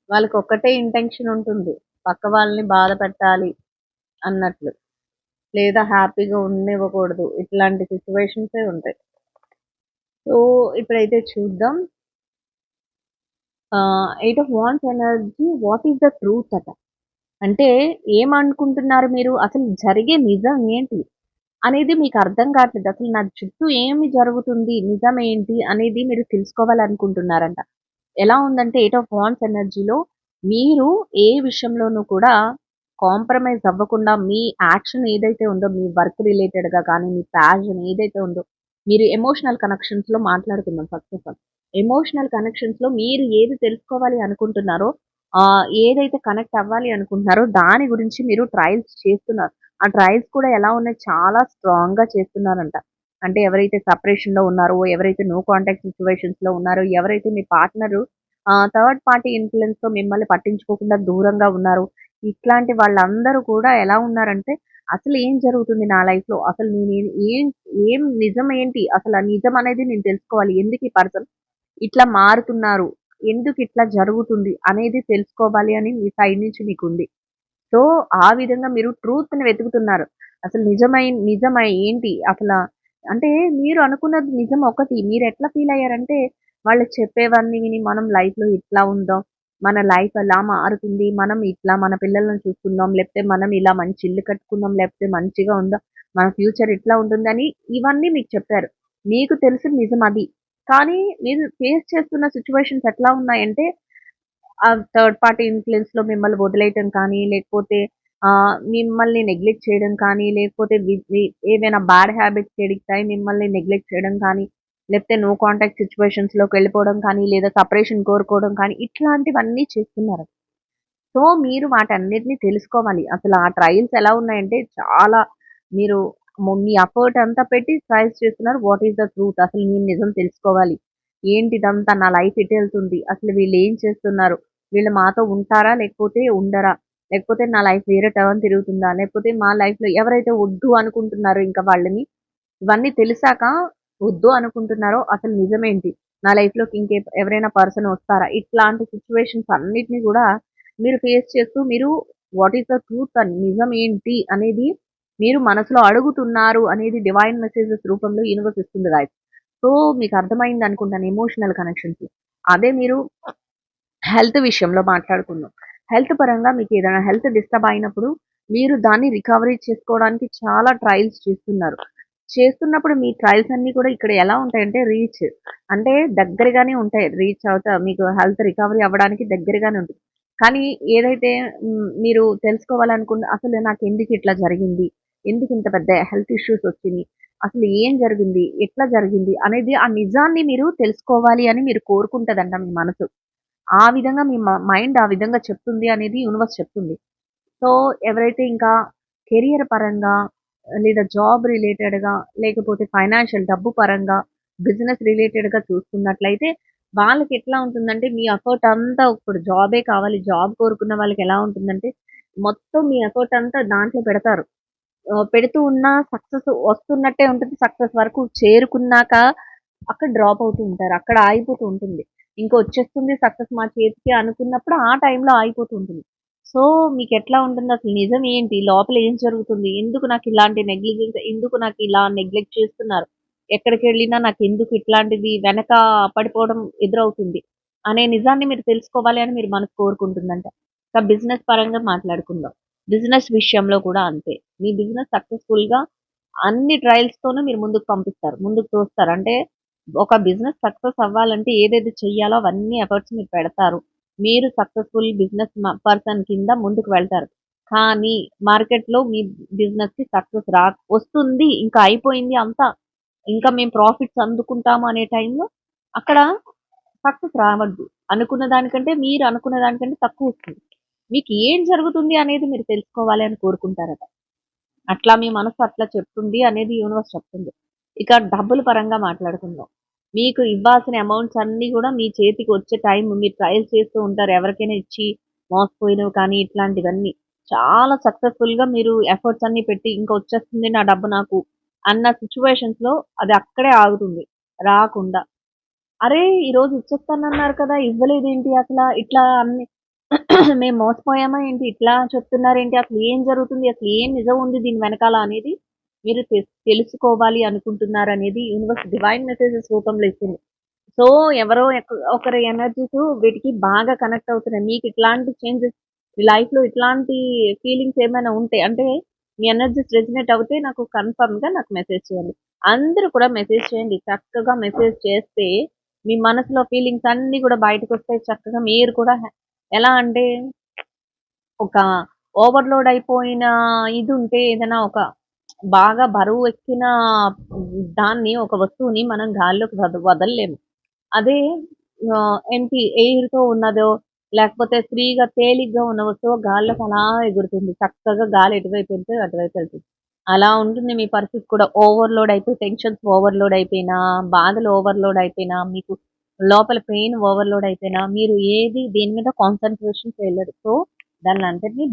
వాళ్ళకొక్కటే ఇంటెన్షన్ ఉంటుంది. పక్క వాళ్ళని బాధ పెట్టాలి అన్నట్లు. లేదా హ్యాపీగా ఉండనివ్వకూడదు. ఇట్లాంటి సిట్యుయేషన్సే ఉంటాయి. సో, ఇప్పుడైతే చూద్దాం. 8 of wands energy what is the truth అట. అంటే ఏమనుకుంటున్నారు మీరు? అసలు జరిగే నిజం ఏంటి? అనేది మీకు అర్థం కావట్లేదు. అసలు నా చుట్టూ ఏమి జరుగుతుంది? నిజం ఏంటి? అనేది మీరు తెలుసుకోవాలనుకుంటున్నారంట. ఎలా ఉందంటే 8 ఆఫ్ వాండ్స్ ఎనర్జీలో మీరు ఏ విషయంలోనూ కూడా కాంప్రమైజ్ అవ్వకుండా మీ యాక్షన్ ఏదైతే ఉందో మీ వర్క్ రిలేటెడ్‌గా కానీ, మీ ప్యాషన్ ఏదైతే ఉందో మీరు ఎమోషనల్ కనెక్షన్స్‌లో మాట్లాడుకుందాం ఫస్ట్ ఆఫ్ ఆల్. ఎమోషనల్ కనెక్షన్స్‌లో మీరు ఏది తెలుసుకోవాలి అనుకుంటున్నారో ఏదైతే కనెక్ట్ అవ్వాలి అనుకుంటున్నారో దాని గురించి మీరు ట్రయల్స్ చేస్తున్నారు. ఆ ట్రయల్స్ కూడా ఎలా ఉన్నాయి చాలా స్ట్రాంగ్‌గా చేస్తున్నారంట. అంటే ఎవరైతే సెపరేషన్‌లో ఉన్నారో, ఎవరైతే నో కాంటాక్ట్ సిట్యుయేషన్స్‌లో ఉన్నారో, ఎవరైతే మీ పార్ట్నరు థర్డ్ పార్టీ ఇన్‌ఫ్లూయెన్స్‌తో మిమ్మల్ని పట్టించుకోకుండా దూరంగా ఉన్నారు. ఇట్లాంటి వాళ్ళందరూ కూడా ఎలా ఉన్నారంటే, అసలు ఏం జరుగుతుంది నా లైఫ్‌లో? అసలు ఏం ఏం నిజం ఏంటి? అసలు ఆ నిజం అనేది నేను తెలుసుకోవాలి. ఎందుకు ఈ పర్సన్ ఇట్లా మారుతున్నారు? ఎందుకు ఇట్లా జరుగుతుంది? అనేది తెలుసుకోవాలి అని మీ సైడ్ నుంచి మీకుంది. సో, ఆ విధంగా మీరు ట్రూత్‌ని వెతుకుతున్నారు. అసలు నిజమై ఏంటి? అంటే మీరు అనుకున్నది నిజం ఒకటి. మీరెట్లా ఫీల్ అయ్యారంటే, వాళ్ళు చెప్పేవన్నీ విని మనం లైఫ్‌లో ఇట్లా ఉందాం. మన లైఫ్ ఎలా మారుతుంది. మనం ఇట్లా మన పిల్లలను చూసుకుందాం. లేకపోతే మనం ఇలా మంచి ఇల్లు కట్టుకుందాం. లేకపోతే మంచిగా ఉందాం. మన ఫ్యూచర్ ఇట్లా ఉంటుందని ఇవన్నీ మీకు చెప్పారు. మీకు తెలిసిన నిజం అది. కానీ మీరు ఫేస్ చేస్తున్న సిట్యుయేషన్స్ ఎట్లా ఉన్నాయంటే థర్డ్ పార్టీ ఇన్‌ఫ్లూయెన్స్‌లో మిమ్మల్ని వదిలేయటం కానీ, లేకపోతే మిమ్మల్ని నెగ్లెక్ట్ చేయడం కానీ, లేకపోతే వి వి ఏవైనా బ్యాడ్ హ్యాబిట్స్‌కి అడిక్ట్ అయ్యి మిమ్మల్ని నెగ్లెక్ట్ చేయడం కానీ, లేకపోతే నో కాంటాక్ట్ సిట్యుయేషన్స్‌లోకి వెళ్ళిపోవడం కానీ, లేదా సెపరేషన్ కోరుకోవడం కానీ, ఇట్లాంటివన్నీ చేస్తున్నారు. సో, మీరు వాటన్నిటిని తెలుసుకోవాలి. అసలు ఆ ట్రయల్స్ ఎలా ఉన్నాయంటే చాలా మీరు మీ ఎఫర్ట్ అంతా పెట్టి ట్రయల్స్ చేస్తున్నారు. What is the truth? అసలు నేను నిజం తెలుసుకోవాలి. ఏంటిదంతా? నా లైఫ్ ఎటెళ్తుంది? అసలు వీళ్ళేం చేస్తున్నారు? వీళ్ళు మాతో ఉంటారా? లేకపోతే ఉండరా? లేకపోతే నా లైఫ్ వేరే టర్న్ తిరుగుతుందా? లేకపోతే మా లైఫ్‌లో ఎవరైతే వద్దు అనుకుంటున్నారో ఇంకా వాళ్ళని, ఇవన్నీ తెలిసాక వద్దు అనుకుంటున్నారో అసలు నిజమేంటి? నా లైఫ్‌లోకి ఎవరైనా పర్సన్ వస్తారా? ఇట్లాంటి సిట్యుయేషన్స్ అన్నిటిని గూడా మీరు ఫేస్ చేస్తూ మీరు వాట్ ఈస్ ద ట్రూత్ అని నిజం ఏంటి అనేది మీరు మనసులో అడుగుతున్నారు అనేది డివైన్ మెసేజెస్ రూపంలో యూనివర్స్ ఇస్తుంది గైస్. సో, మీకు అర్థమైంది అనుకుంటాను ఎమోషనల్ కనెక్షన్స్. అదే మీరు హెల్త్ విషయంలో మాట్లాడుకుందాం. హెల్త్ పరంగా మీకేదైనా హెల్త్ డిస్టర్బ్ అయినప్పుడు, మీరు దాన్ని రికవరీ చేసుకోవడానికి చాలా ట్రయల్స్ చేస్తున్నారు. చేస్తున్నప్పుడు మీ ట్రయల్స్ అన్నీ కూడా ఇక్కడ ఎలా ఉంటాయంటే అంటే దగ్గరగానే ఉంటాయి. రీచ్ అవుతా మీకు హెల్త్ రికవరీ అవ్వడానికి దగ్గరగానే ఉంటుంది. కానీ ఏదైతే మీరు తెలుసుకోవాలనుకున్న అసలు నాకెందుకు ఇట్లా జరిగింది? ఎందుకు ఇంత పెద్ద హెల్త్ ఇష్యూస్ వచ్చినియి? అసలు ఏం జరిగింది? ఎట్లా జరిగింది? అనేది ఆ నిజాన్ని మీరు తెలుసుకోవాలి అని మీరు కోరుకుంటదంట మీ మనసు. ఆ విధంగా మీ మైండ్ ఆ విధంగా చెప్తుంది అనేది యూనివర్స్ చెప్తుంది. సో, ఎవరైతే ఇంకా కెరియర్ పరంగా లేదా జాబ్ రిలేటెడ్‌గా లేకపోతే ఫైనాన్షియల్ డబ్బు పరంగా, బిజినెస్ రిలేటెడ్‌గా చూసుకున్నట్లయితే వాళ్ళకి ఎట్లా ఉంటుందంటే మీ ఎఫర్ట్ అంతా ఇప్పుడు జాబే కావాలి. జాబ్ కోరుకున్న వాళ్ళకి ఎలా ఉంటుందంటే మొత్తం మీ ఎఫర్ట్ అంతా దాంట్లో పెడతారు. పెడుతూ ఉన్న సక్సెస్ వస్తున్నట్టే ఉంటుంది. సక్సెస్ వరకు చేరుకున్నాక అక్కడ డ్రాప్ అవుతూ ఉంటారు. అక్కడ ఆగిపోతూ ఉంటుంది. ఇంక వచ్చేస్తుంది సక్సెస్ మా చేతికి అనుకున్నప్పుడు ఆ టైంలో ఆగిపోతూ ఉంటుంది. సో, మీకెట్లా ఉంటుంది అసలు నిజం ఏంటి? లోపల ఏం జరుగుతుంది? ఎందుకు నాకు ఇలాంటి నెగ్లిజెన్స్ ఎందుకు నాకు ఇలా నెగ్లెక్ట్ చేస్తున్నారు? ఎక్కడికెళ్ళినా నాకెందుకు ఇట్లాంటిది వెనక పడిపోవడం ఎదురవుతుంది? అనే నిజాన్ని మీరు తెలుసుకోవాలి అని మీరు మనసు కోరుకుంటుందంట. ఇంకా బిజినెస్ పరంగా మాట్లాడుకుందాం. బిజినెస్ విషయంలో కూడా అంతే. మీ బిజినెస్ సక్సెస్‌ఫుల్‌గా అన్ని ట్రయల్స్‌తోనూ మీరు ముందుకు పంపిస్తారు. ముందుకు తోస్తారు. అంటే ఒక బిజినెస్ సక్సెస్ అవ్వాలంటే ఏదేది చెయ్యాలో అవన్నీ ఎఫర్ట్స్ మీరు పెడతారు. మీరు సక్సెస్‌ఫుల్ బిజినెస్ పర్సన్ కింద ముందుకు వెళ్తారు. కానీ మార్కెట్‌లో మీ బిజినెస్‌కి సక్సెస్ వస్తుంది. ఇంకా అయిపోయింది అంతా. ఇంకా మేము ప్రాఫిట్స్ అందుకుంటాము అనే టైంలో అక్కడ సక్సెస్ రావద్దు. అనుకున్న దానికంటే మీరు అనుకున్న దానికంటే తక్కువొస్తుంది. మీకు ఏం జరుగుతుంది అనేది మీరు తెలుసుకోవాలి అని కోరుకుంటారట. అట్లా మీ మనసు అట్లా చెప్తుంది అనేది యూనివర్స్ చెప్తుంది. ఇక డబ్బుల పరంగా మాట్లాడుకుందాం. మీకు ఇవ్వాల్సిన అమౌంట్స్ అన్నీ గూడా మీ చేతికి వచ్చే టైం మీరు ట్రయల్స్ చేస్తూ ఉంటారు. ఎవరికైనా ఇచ్చి మోసపోయినవి కానీ ఇట్లాంటివన్నీ. చాలా సక్సెస్‌ఫుల్‌గా మీరు ఎఫర్ట్స్ అన్నీ పెట్టి ఇంక వచ్చేస్తుంది నా డబ్బు నాకు అన్న సిట్యుయేషన్స్‌లో అది అక్కడే ఆగుతుంది. రాకుండా. అరే! ఈరోజు ఇచ్చేస్తానన్నారు కదా! ఇవ్వలేదేంటి అసల? ఇట్లా అన్ని మేము మోసపోయామా ఏంటి? ఇట్లా చెప్తున్నారేంటి? అసలు ఏం జరుగుతుంది? అసలు ఏం నిజం ఉంది దీని వెనకాల అనేది మీరు తెలుసుకోవాలి అనుకుంటున్నారనేది యూనివర్స్ డివైన్ మెసేజెస్ రూపంలో ఇస్తుంది. సో, ఎవరో ఒకరి ఎనర్జీస్ వీటికి బాగా కనెక్ట్ అవుతున్నాయి. మీకు ఇట్లాంటి చేంజెస్ మీ లైఫ్‌లో ఇట్లాంటి ఫీలింగ్స్ ఏమైనా ఉంటే అంటే మీ ఎనర్జీస్ రెజొనేట్ అవుతే నాకు కన్ఫర్మ్‌గా నాకు మెసేజ్ చేయండి. అందరూ కూడా మెసేజ్ చేయండి. చక్కగా మెసేజ్ చేస్తే మీ మనసులో ఫీలింగ్స్ అన్నీ కూడా బయటకొస్తాయి. చక్కగా మీరు కూడా ఎలా అంటే ఒక ఓవర్‌లోడ్ అయిపోయిన ఇదుంటే ఏదైనా ఒక బాగా బరువు ఎక్కిన దాన్ని ఒక వస్తువుని మనం గాల్లోకి వదలలేము. అదే ఎంప్టీ ఎయిర్‌తో ఉన్నదో, లేకపోతే ఫ్రీగా తేలిగ్గా ఉన్న వస్తువు గాల్లోకి అలా ఎగురుతుంది. చక్కగా గాలి ఎటువైపు ఎళ్తే అటువైపు ఎళ్తుంది. అలా ఉంటుంది మీ పరిస్థితి కూడా. ఓవర్‌లోడ్ అయిపోయి టెన్షన్స్ ఓవర్‌లోడ్ అయిపోయినా, బాధలు ఓవర్‌లోడ్ అయిపోయినా, మీకు లోపల పెయిన్ ఓవర్‌లోడ్ అయిపోయినా, మీరు ఏది దేని మీద కాన్సంట్రేషన్ చేయలేరు. సో, దాన్నంతటిని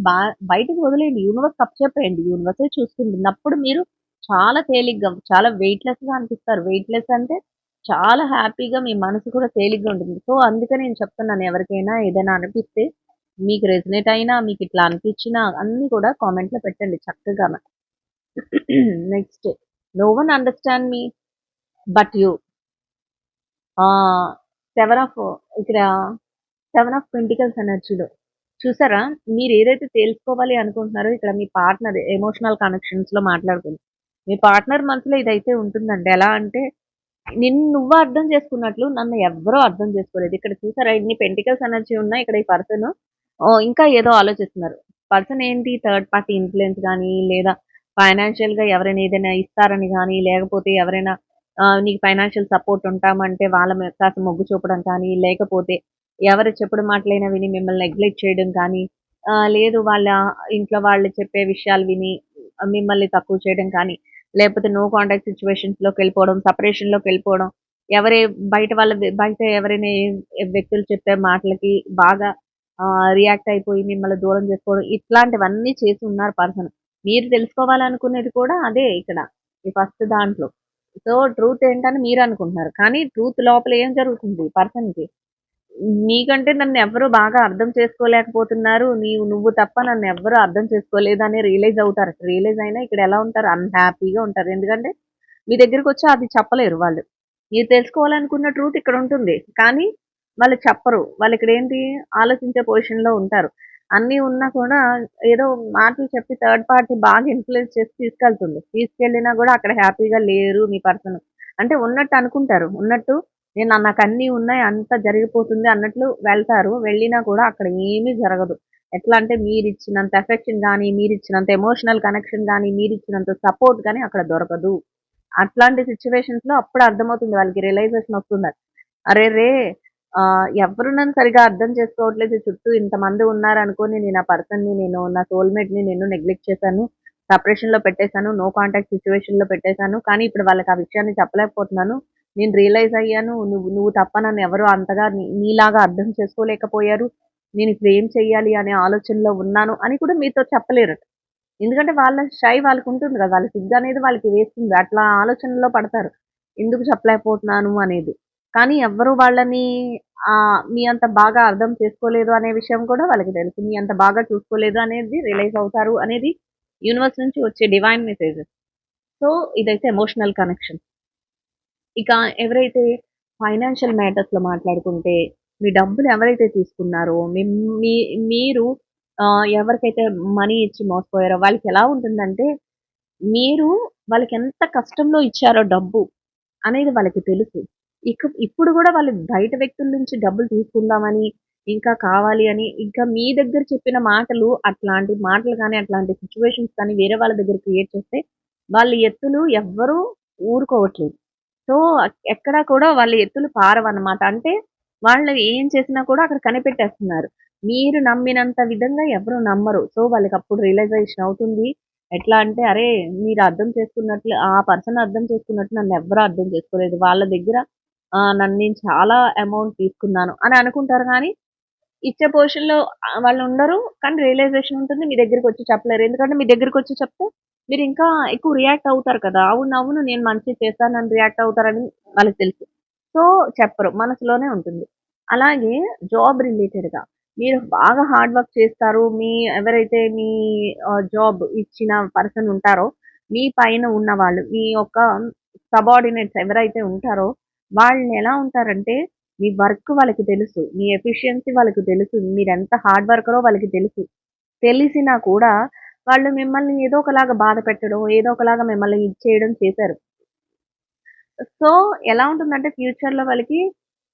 బయటకి వదిలేయండి. యూనివర్స్‌కి అప్పచెప్పేయండి. యూనివర్సే చూసుకుంటుంది. అప్పుడు మీరు చాలా తేలిగ్గా, చాలా వెయిట్‌లెస్‌గా అనిపిస్తారు. వెయిట్‌లెస్ అంటే చాలా హ్యాపీగా మీ మనసు కూడా తేలిగ్గా ఉంటుంది. సో, అందుకే నేను చెప్తున్నాను ఎవరికైనా ఏదైనా అనిపిస్తే, మీకు రెజొనేట్ అయినా, మీకిట్లా అనిపించినా అన్నీ కూడా కామెంట్‌లో పెట్టండి చక్కగాన. Next no one understand me but you. Ah, seven of ఇక్కడ సెవెన్ ఆఫ్ పెంటికల్స్ ఎనర్జీలో చూసారా? మీరేదైతే తెలుసుకోవాలి అనుకుంటున్నారో ఇక్కడ మీ పార్ట్నర్ ఎమోషనల్ కనెక్షన్స్‌లో మాట్లాడుకుందాం. మీ పార్ట్నర్ మనసులో ఇదైతే ఉంటుందండి. ఎలా అంటే నిన్ను నువ్వు అర్థం చేసుకున్నట్లు నన్ను ఎవ్వరూ అర్థం చేసుకోలేదు. ఇక్కడ చూసారా ఇన్ని పెంటికల్స్ ఎనర్జీ ఉన్నాయి. ఇక్కడ ఈ పర్సన్ ఇంకా ఏదో ఆలోచిస్తున్నారు. పర్సన్ ఏంటి థర్డ్ పార్టీ ఇన్‌ఫ్లూయెన్స్ గాని, లేదా ఫైనాన్షియల్‌గా ఎవరైనా ఏదైనా ఇస్తారని గాని, లేకపోతే ఎవరైనా నీకు ఫైనాన్షియల్ సపోర్ట్ ఉంటామంటే వాళ్ళ మీద కాస్త మొగ్గు చూపడం కానీ, లేకపోతే ఎవరు చెప్పుడు మాటలైనా విని మిమ్మల్ని నెగ్లెక్ట్ చేయడం కానీ, లేదు వాళ్ళ ఇంట్లో వాళ్ళు చెప్పే విషయాలు విని మిమ్మల్ని తక్కువ చేయడం కానీ, లేకపోతే నో కాంటాక్ట్ సిట్యుయేషన్స్‌లోకెళ్ళిపోవడం, సెపరేషన్‌లోకెళ్ళిపోవడం, ఎవరే బయట వాళ్ళ బయట ఎవరైనా వ్యక్తులు చెప్పే మాటలకి బాగా రియాక్ట్ అయిపోయి మిమ్మల్ని దూరం చేసుకోవడం, ఇట్లాంటివన్నీ చేసి ఉన్నారు పర్సన్. మీరు తెలుసుకోవాలనుకునేది కూడా అదే ఇక్కడ. ఈ ఫస్ట్ దాంట్లో. సో, ట్రూత్ ఏంటని మీరనుకుంటున్నారు. కానీ ట్రూత్ లోపల ఏం జరుగుతుంది పర్సన్‌కి? నీకంటే నన్నెవ్వరు బాగా అర్థం చేసుకోలేకపోతున్నారు. నువ్వు తప్ప నన్నెవ్వరు అర్థం చేసుకోలేదని రియలైజ్ అవుతారు. రియలైజ్ అయినా ఇక్కడ ఎలా ఉంటారు? అన్‌హ్యాపీగా ఉంటారు. ఎందుకంటే మీ దగ్గరికొచ్చి అది చెప్పలేరు వాళ్ళు. మీరు తెలుసుకోవాలనుకున్న ట్రూత్ ఇక్కడుంటుంది. కానీ వాళ్ళు చెప్పరు. వాళ్ళిక్కడేంటి ఆలోచించే పొజిషన్‌లో ఉంటారు. అన్నీ ఉన్నా కూడా ఏదో మాటలు చెప్పి థర్డ్ పార్టీ బాగా ఇన్‌ఫ్లూయెన్స్ చేసి తీసుకెళ్తుంది. తీసుకెళ్ళినా గూడా అక్కడ హ్యాపీగా లేరు మీ పర్సన్. అంటే ఉన్నట్టు అనుకుంటారు. ఉన్నట్టు నాకన్నీ ఉన్నాయి. అంతా జరిగిపోతుంది అన్నట్లు వెళ్తారు. వెళ్ళినా కూడా అక్కడ ఏమీ జరగదు. ఎట్లా అంటే మీరిచ్చినంత ఎఫెక్షన్ గాని, మీరిచ్చినంత ఎమోషనల్ కనెక్షన్ గాని, మీరిచ్చినంత సపోర్ట్ గాని అక్కడ దొరకదు. అట్లాంటి సిట్యుయేషన్స్‌లో అప్పుడు అర్థమవుతుంది వాళ్ళకి రియలైజేషన్ వస్తుందట. అరెరే! ఎవ్వరు నన్ను సరిగ్గా అర్థం చేసుకోవట్లేదు. చుట్టూ ఇంతమంది ఉన్నారనుకోని నేను ఆ పర్సన్‌ని నా సోల్‌మేట్‌ని నెగ్లెక్ట్ చేశాను. సెపరేషన్‌లో పెట్టేసాను. నో కాంటాక్ట్ సిట్యుయేషన్‌లో పెట్టేసాను. కానీ ఇప్పుడు వాళ్ళకి ఆ విషయాన్ని చెప్పలేకపోతున్నాను. నేను రియలైజ్ అయ్యాను. నువ్వు నువ్వు తప్ప నన్ను ఎవరు అంతగా నీలాగా అర్థం చేసుకోలేకపోయారు. నేనిప్పుడు ఏం చెయ్యాలి అనే ఆలోచనలో ఉన్నాను అని కూడా మీతో చెప్పలేరట. ఎందుకంటే వాళ్ళ షై వాళ్ళకుంటుంది గదా! వాళ్ళ సిగ్గనేది వాళ్ళకి వేస్తుంది. అట్లా ఆలోచనలో పడతారు. ఎందుకు చెప్పలేకపోతున్నాను అనేది. కానీ ఎవ్వరు వాళ్ళని మీ అంత బాగా అర్థం చేసుకోలేదు అనే విషయం కూడా వాళ్ళకి తెలుసు. మీ అంత బాగా చూసుకోలేదు అనేది రియలైజ్ అవుతారు అనేది యూనివర్స్ నుంచి వచ్చే డివైన్ మెసేజెస్. సో, ఇదైతే ఎమోషనల్ కనెక్షన్. ఇక ఎవరైతే ఫైనాన్షియల్ మ్యాటర్స్‌లో మాట్లాడుకుంటే, మీ డబ్బులు ఎవరైతే తీసుకున్నారో, మీ మీరు ఎవరికైతే మనీ ఇచ్చి మోసపోయారో వాళ్ళకెలా ఉంటుందంటే, మీరు వాళ్ళకెంత కష్టంలో ఇచ్చారో డబ్బు అనేది వాళ్ళకి తెలుసు. ఇప్పుడు గూడా వాళ్ళు బయట వ్యక్తుల నుంచి డబ్బులు తీసుకుందామని, ఇంకా కావాలి అని, ఇంకా మీ దగ్గర చెప్పిన మాటలు అట్లాంటి మాటలు గాని, అట్లాంటి సిట్యుయేషన్స్ కానీ వేరే వాళ్ళ దగ్గర క్రియేట్ చేస్తే, వాళ్ళ ఎత్తులు ఎవ్వరూ ఊరుకోవట్లేదు. సో, ఎక్కడా కూడా వాళ్ళ ఎత్తులు పారవన్నమాట. అంటే వాళ్ళు ఏం చేసినా కూడా అక్కడ కనిపెట్టేస్తున్నారు. మీరు నమ్మినంత విధంగా ఎవరు నమ్మరు. సో, వాళ్ళకప్పుడు రియలైజేషన్ అవుతుంది. ఎట్లా అంటే, అరే! మీరు అర్థం చేసుకున్నట్లు ఆ పర్సన్ అర్థం చేసుకున్నట్టు నన్నెవ్వరు అర్థం చేసుకోలేదు. వాళ్ళ దగ్గర నేను చాలా అమౌంట్ తీసుకున్నాను అని అనుకుంటారు గానీ, ఇచ్చే పొజిషన్‌లో వాళ్ళుండరు. కానీ రియలైజేషన్ ఉంటుంది. మీ దగ్గరికొచ్చి చెప్పలేరు. ఎందుకంటే మీ దగ్గరికొచ్చి చెప్తే మీరింకా ఎక్కువ రియాక్ట్ అవుతారు కదా! అవును. అవును. నేను మంచిగా చేశానని రియాక్ట్ అవుతారని వాళ్ళకి తెలుసు. సో, చెప్పరు. మనసులోనే ఉంటుంది. అలాగే జాబ్ రిలేటెడ్‌గా మీరు బాగా హార్డ్ వర్క్ చేస్తారు. ఎవరైతే మీ జాబ్ ఇచ్చిన పర్సన్ ఉంటారో, మీ పైన ఉన్నవాళ్ళు, మీ యొక్క సబార్డినేట్స్ ఎవరైతే ఉంటారో, వాళ్ళెలా ఉంటారంటే మీ వర్క్ వాళ్ళకి తెలుసు. మీ ఎఫిషియన్సీ వాళ్ళకి తెలుసు. మీరెంత హార్డ్ వర్కరో వాళ్ళకి తెలుసు. తెలిసినా కూడా వాళ్ళు మిమ్మల్ని ఏదో ఒకలాగా బాధ పెట్టడం, ఏదో ఒకలాగా మిమ్మల్ని ఇది చేయడం చేశారు. సో, ఎలా ఉంటుందంటే ఫ్యూచర్‌లో వాళ్ళకి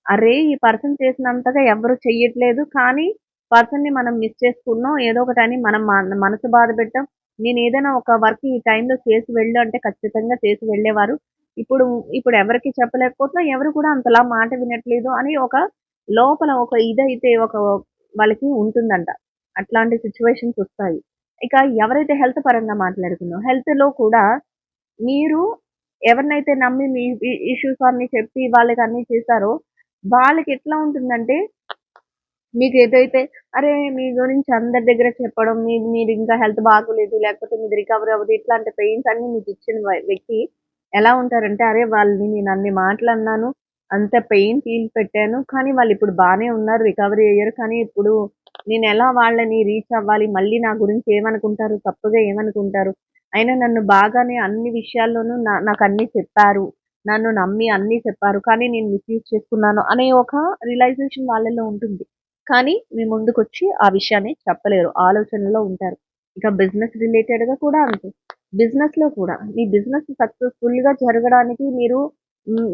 అరే! ఈ పర్సన్ చేసినంతగా ఎవ్వరు చెయ్యట్లేదు. కానీ పర్సన్‌ని మనం మిస్ చేసుకున్నాం. ఏదో ఒకటని మనం మనసు బాధ పెట్టాం. నేనేదైనా ఒక వర్క్ ఈ టైంలో చేసి వెళ్ళు అంటే ఖచ్చితంగా చేసి వెళ్ళేవారు. ఇప్పుడు ఇప్పుడు ఎవరికీ చెప్పలేకపోతున్నాం. ఎవరు కూడా అంతలా మాట వినట్లేదు అని ఒక లోపల ఒక ఇదైతే వాళ్ళకి ఉంటుందంట. అట్లాంటి సిట్యుయేషన్స్ ఒస్తాయి. ఇక ఎవరైతే హెల్త్ పరంగా మాట్లాడుకుందాం. హెల్త్‌లో కూడా మీరు ఎవరినైతే నమ్మి మీ ఇష్యూస్ అన్నీ చెప్పి వాళ్ళకన్నీ చేశారో, వాళ్ళకెట్లా ఉంటుందంటే, మీకేదైతే అరే! మీ గురించి అందరి దగ్గర చెప్పడం, మీరింకా హెల్త్ బాగోలేదు, లేకపోతే మీది రికవరీ అవ్వదు, ఇట్లాంటి పెయిన్స్ అన్నీ మీకిచ్చిన వ్యక్తి ఎలా ఉంటారంటే, అరే! వాళ్ళని నేనన్ని మాటలన్నాను, అంత పెయిన్ పెట్టాను, కానీ వాళ్ళిప్పుడు బానే ఉన్నారు, రికవరీ అయ్యారు. కానీ ఇప్పుడు నేనెలా వాళ్ళని రీచ్ అవ్వాలి, మళ్ళీ నా గురించి ఏమనుకుంటారు, తప్పుగా ఏమనుకుంటారు? అయినా నన్ను బాగానే అన్ని విషయాల్లోనూ నాకన్నీ చెప్పారు. నన్ను నమ్మి అన్నీ చెప్పారు. కానీ నేను మిస్‌యూజ్ చేసుకున్నాను అనే ఒక రియలైజేషన్ వాళ్ళలో ఉంటుంది. కానీ మీ ముందుకొచ్చి ఆ విషయాన్ని చెప్పలేరు. ఆలోచనలో ఉంటారు. ఇక బిజినెస్ రిలేటెడ్‌గా కూడా అంతే. బిజినెస్‌లో కూడా మీ బిజినెస్ సక్సెస్‌ఫుల్‌గా జరగడానికి మీరు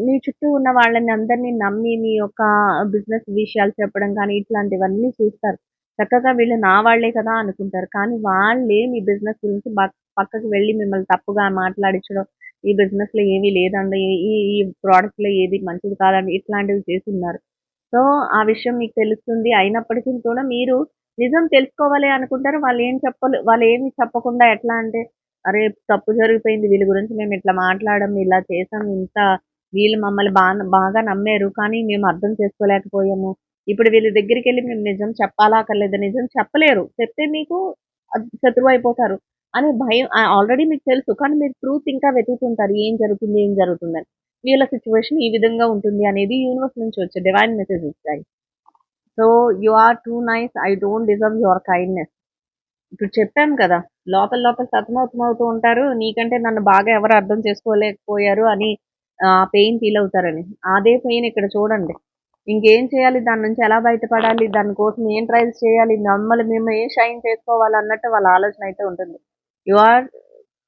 మీ చుట్టూ ఉన్న వాళ్ళని అందరిని నమ్మి మీ యొక్క బిజినెస్ విషయాలు చెప్పడం కానీ ఇట్లాంటివన్నీ చేస్తారు. చక్కగా వీళ్ళు నా వాళ్ళే కదా అనుకుంటారు. కానీ వాళ్ళే మీ బిజినెస్ గురించి పక్కకి వెళ్లి మిమ్మల్ని తప్పుగా మాట్లాడించడం, ఈ బిజినెస్‌లో ఏమీ లేదండి. ఈ ఈ ప్రొడక్ట్‌లో ఏది మంచిది కాదండి. ఇట్లాంటివి చేసున్నారు. సో, ఆ విషయం మీకు తెలుస్తుంది. అయినప్పటికి కూడా మీరు నిజం తెలుసుకోవాలి అనుకుంటారు. వాళ్ళేమి చెప్పకుండా ఎట్లా అంటే, అరే! తప్పు జరిగిపోయింది. వీళ్ళ గురించి మేమిట్లా మాట్లాడాం, ఇలా చేసాం, వీళ్ళు మమ్మల్ని బాగా నమ్మారు. కానీ మేము అర్థం చేసుకోలేకపోయాము. ఇప్పుడు వీళ్ళ దగ్గరికెళ్లి మేము నిజం చెప్పాలా అక్కర్లేదా? నిజం చెప్పలేరు. చెప్తే మీకు శత్రువయిపోతారు అనే భయం ఆల్రెడీ మీకు తెలుసు. కానీ మీరు ట్రూత్ ఇంకా వెతుకుతుంటారు. ఏం జరుగుతుంది? ఏం జరుగుతుందని. వీళ్ళ సిట్యుయేషన్ ఈ విధంగా ఉంటుంది అనేది యూనివర్స్ నుంచి వచ్చే డివైన్ మెసేజ్ ఇస్తాయి. So, you are too nice. I don't deserve your kindness. ఇప్పుడు చెప్పాను కదా! లోపల లోపల సతమతమవుతూ ఉంటారు. నీకంటే నన్ను బాగా ఎవరు అర్థం చేసుకోలేకపోయారు అని పెయిన్ ఫీల్ అవుతారని. అదే పెయిన్ ఇక్కడ చూడండి. ఇంకేం చేయాలి? దాని నుంచి ఎలా బయటపడాలి? దాని కోసం ఏం ట్రైల్స్ చేయాలి? మమ్మల్ని మేము ఏం షైన్ చేసుకోవాలన్నట్టు వాళ్ళ ఆలోచన అయితే ఉంటుంది. You are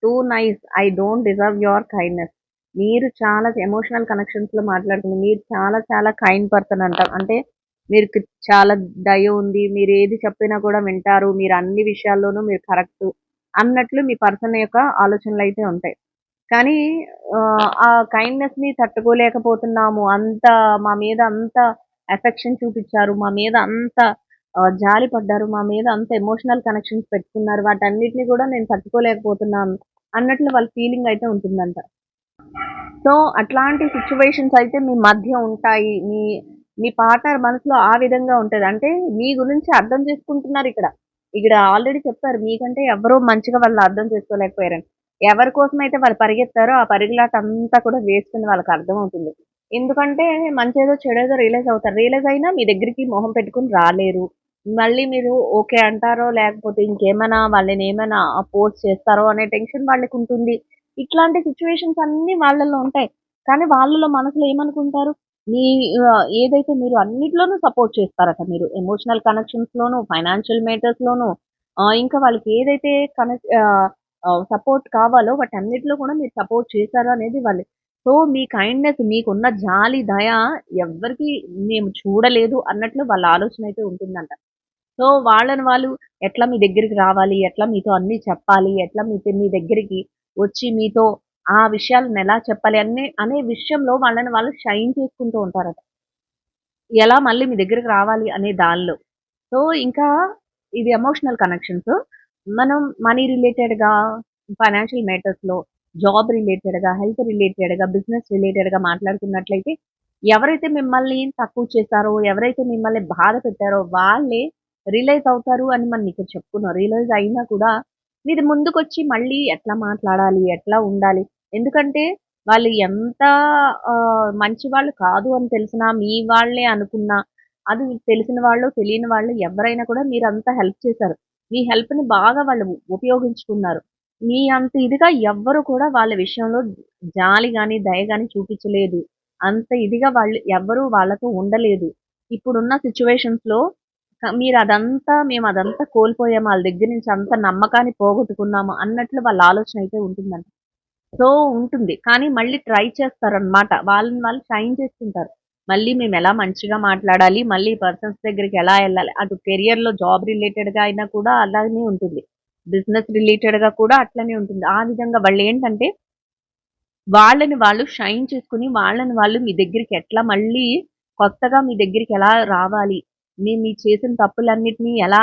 too nice. I don't deserve your kindness. మీరు చాలా ఎమోషనల్ కనెక్షన్స్‌లో మాట్లాడుతుంది. మీరు చాలా చాలా కైండ్ పర్సన్ అంట. అంటే మీకు చాలా దయ ఉంది. మీరేది చెప్పినా కూడా వింటారు. మీరు అన్ని విషయాల్లోనూ మీరు కరెక్టు అన్నట్లు మీ పర్సన్ యొక్క ఆలోచనలైతే ఉంటాయి. కానీ ఆ కైండ్‌నెస్‌ని తట్టుకోలేకపోతున్నాము. మా మీద అంత ఎఫెక్షన్ చూపిచ్చారు. మా మీద అంత జాలి పడ్డారు. మా మీద అంత ఎమోషనల్ కనెక్షన్స్ పెట్టుకున్నారు. వాటన్నిటిని కూడా నేను తట్టుకోలేకపోతున్నాను అన్నట్లు వాళ్ళ ఫీలింగ్ అయితే ఉంటుందంట. సో, అట్లాంటి సిట్యుయేషన్స్ అయితే మీ మధ్య ఉంటాయి. మీ పార్ట్నర్ మనసులో ఆ విధంగా ఉంటది. అంటే మీ గురించి అర్థం చేసుకుంటున్నారిక్కడ. ఇక్కడ ఆల్రెడీ చెప్పారు. మీకంటే ఎవరు మంచిగా వాళ్ళు అర్థం చేసుకోలేకపోయారని. ఎవరి కోసమైతే వాళ్ళు పరిగెత్తారో ఆ పరుగులాట అంతా కూడా వేస్ట్ అని వాళ్ళకర్థమవుతుంది. ఎందుకంటే మంచేదో, చెడేదో రియలైజ్ అవుతారు. రియలైజ్ అయినా మీ దగ్గరికి మొహం పెట్టుకొని రాలేరు. మళ్ళీ మీరు ఓకే అంటారో, లేకపోతే ఇంకేమైనా వాళ్ళనేమైనా ఫోర్స్ చేస్తారో అనే టెన్షన్ వాళ్ళకుంటుంది. ఇట్లాంటి సిట్యుయేషన్స్ అన్నీ వాళ్ళలో ఉంటాయి. కానీ వాళ్ళలో మనసులో ఏమనుకుంటారు? మీ ఏదైతే మీరు అన్నిట్లోనూ సపోర్ట్ చేస్తారట మీరు. ఎమోషనల్ కనెక్షన్స్‌లోను, ఫైనాన్షియల్ మేటర్స్‌లోను ఇంకా వాళ్ళకి ఏదైతే సపోర్ట్ కావాలో వాటన్నిటిలో కూడా మీరు సపోర్ట్ చేశారు అనేది సో, మీ కైండ్‌నెస్ మీకున్న జాలి, దయ ఎవ్వరికీ మేము చూడలేదు అన్నట్లు వాళ్ళ ఆలోచన అయితే ఉంటుందంట. సో, వాళ్ళని వాళ్ళు ఎట్లా మీ దగ్గరికి రావాలి? ఎట్లా మీతో అన్నీ చెప్పాలి? ఎట్లా మీ దగ్గరికి వచ్చి మీతో ఆ విషయాలను ఎలా చెప్పాలి? అనే విషయంలో వాళ్ళని వాళ్ళు షైన్ చేసుకుంటూ ఉంటారట. ఎలా మళ్ళీ మీ దగ్గరికి రావాలి అనే దానిలో. సో, ఇంకా ఇది ఎమోషనల్ కనెక్షన్స్. మనం మనీ రిలేటెడ్‌గా, ఫైనాన్షియల్ మ్యాటర్స్‌లో, జాబ్ రిలేటెడ్‌గా, హెల్త్ రిలేటెడ్‌గా, బిజినెస్ రిలేటెడ్‌గా మాట్లాడుకున్నట్లయితే, ఎవరైతే మిమ్మల్ని తక్కువ చేశారో, ఎవరైతే మిమ్మల్ని బాధ పెట్టారో వాళ్ళే రియలైజ్ అవుతారు అని మనం ఇక్కడ చెప్పుకున్నాం. రియలైజ్ అయినా కూడా మీరు ముందుకొచ్చి మళ్ళీ ఎట్లా మాట్లాడాలి? ఎట్లా ఉండాలి? ఎందుకంటే వాళ్ళు ఎంత మంచి వాళ్ళు కాదు అని తెలిసినా, మీ వాళ్ళే అనుకున్నా అది తెలిసిన వాళ్ళు, తెలియని వాళ్ళు ఎవరైనా కూడా మీరంతా హెల్ప్ చేశారు. మీ హెల్ప్‌ని బాగా వాళ్ళు ఉపయోగించుకున్నారు. మీ అంత ఇదిగా ఎవ్వరు కూడా వాళ్ళ విషయంలో జాలి గాని, దయ గాని చూపించలేదు. అంత ఇదిగా వాళ్ళు ఎవ్వరు వాళ్ళతో ఉండలేదు. ఇప్పుడున్న సిట్యుయేషన్స్‌లో మేమదంతా కోల్పోయాము. ఆళ్ళ దగ్గర నుంచి అంత నమ్మకాన్ని పోగొట్టుకున్నాము అన్నట్లు వాళ్ళ ఆలోచన అయితే ఉంటుందండి. సో, ఉంటుంది. కానీ మళ్ళీ ట్రై చేస్తారనమాట. వాళ్ళని వాళ్ళు షైన్ చేసుకుంటారు. మళ్ళీ మేమెలా మంచిగా మాట్లాడాలి, మళ్ళీ పర్సన్స్ దగ్గరికి ఎలా ఎళ్ళాలి, అటు కెరియర్‌లో జాబ్ రిలేటెడ్‌గా అయినా కూడా అలానే ఉంటుంది. బిజినెస్ రిలేటెడ్‌గా కూడా అట్లనే ఉంటుంది. ఆ విధంగా వాళ్ళేంటంటే, వాళ్ళని వాళ్ళు షైన్ చేసుకొని, వాళ్ళని వాళ్ళు మీ దగ్గరికి ఎట్లా మళ్ళీ కొత్తగా మీ దగ్గరికి ఎలా రావాలి, మీరు చేసిన తప్పులన్నిటిని ఎలా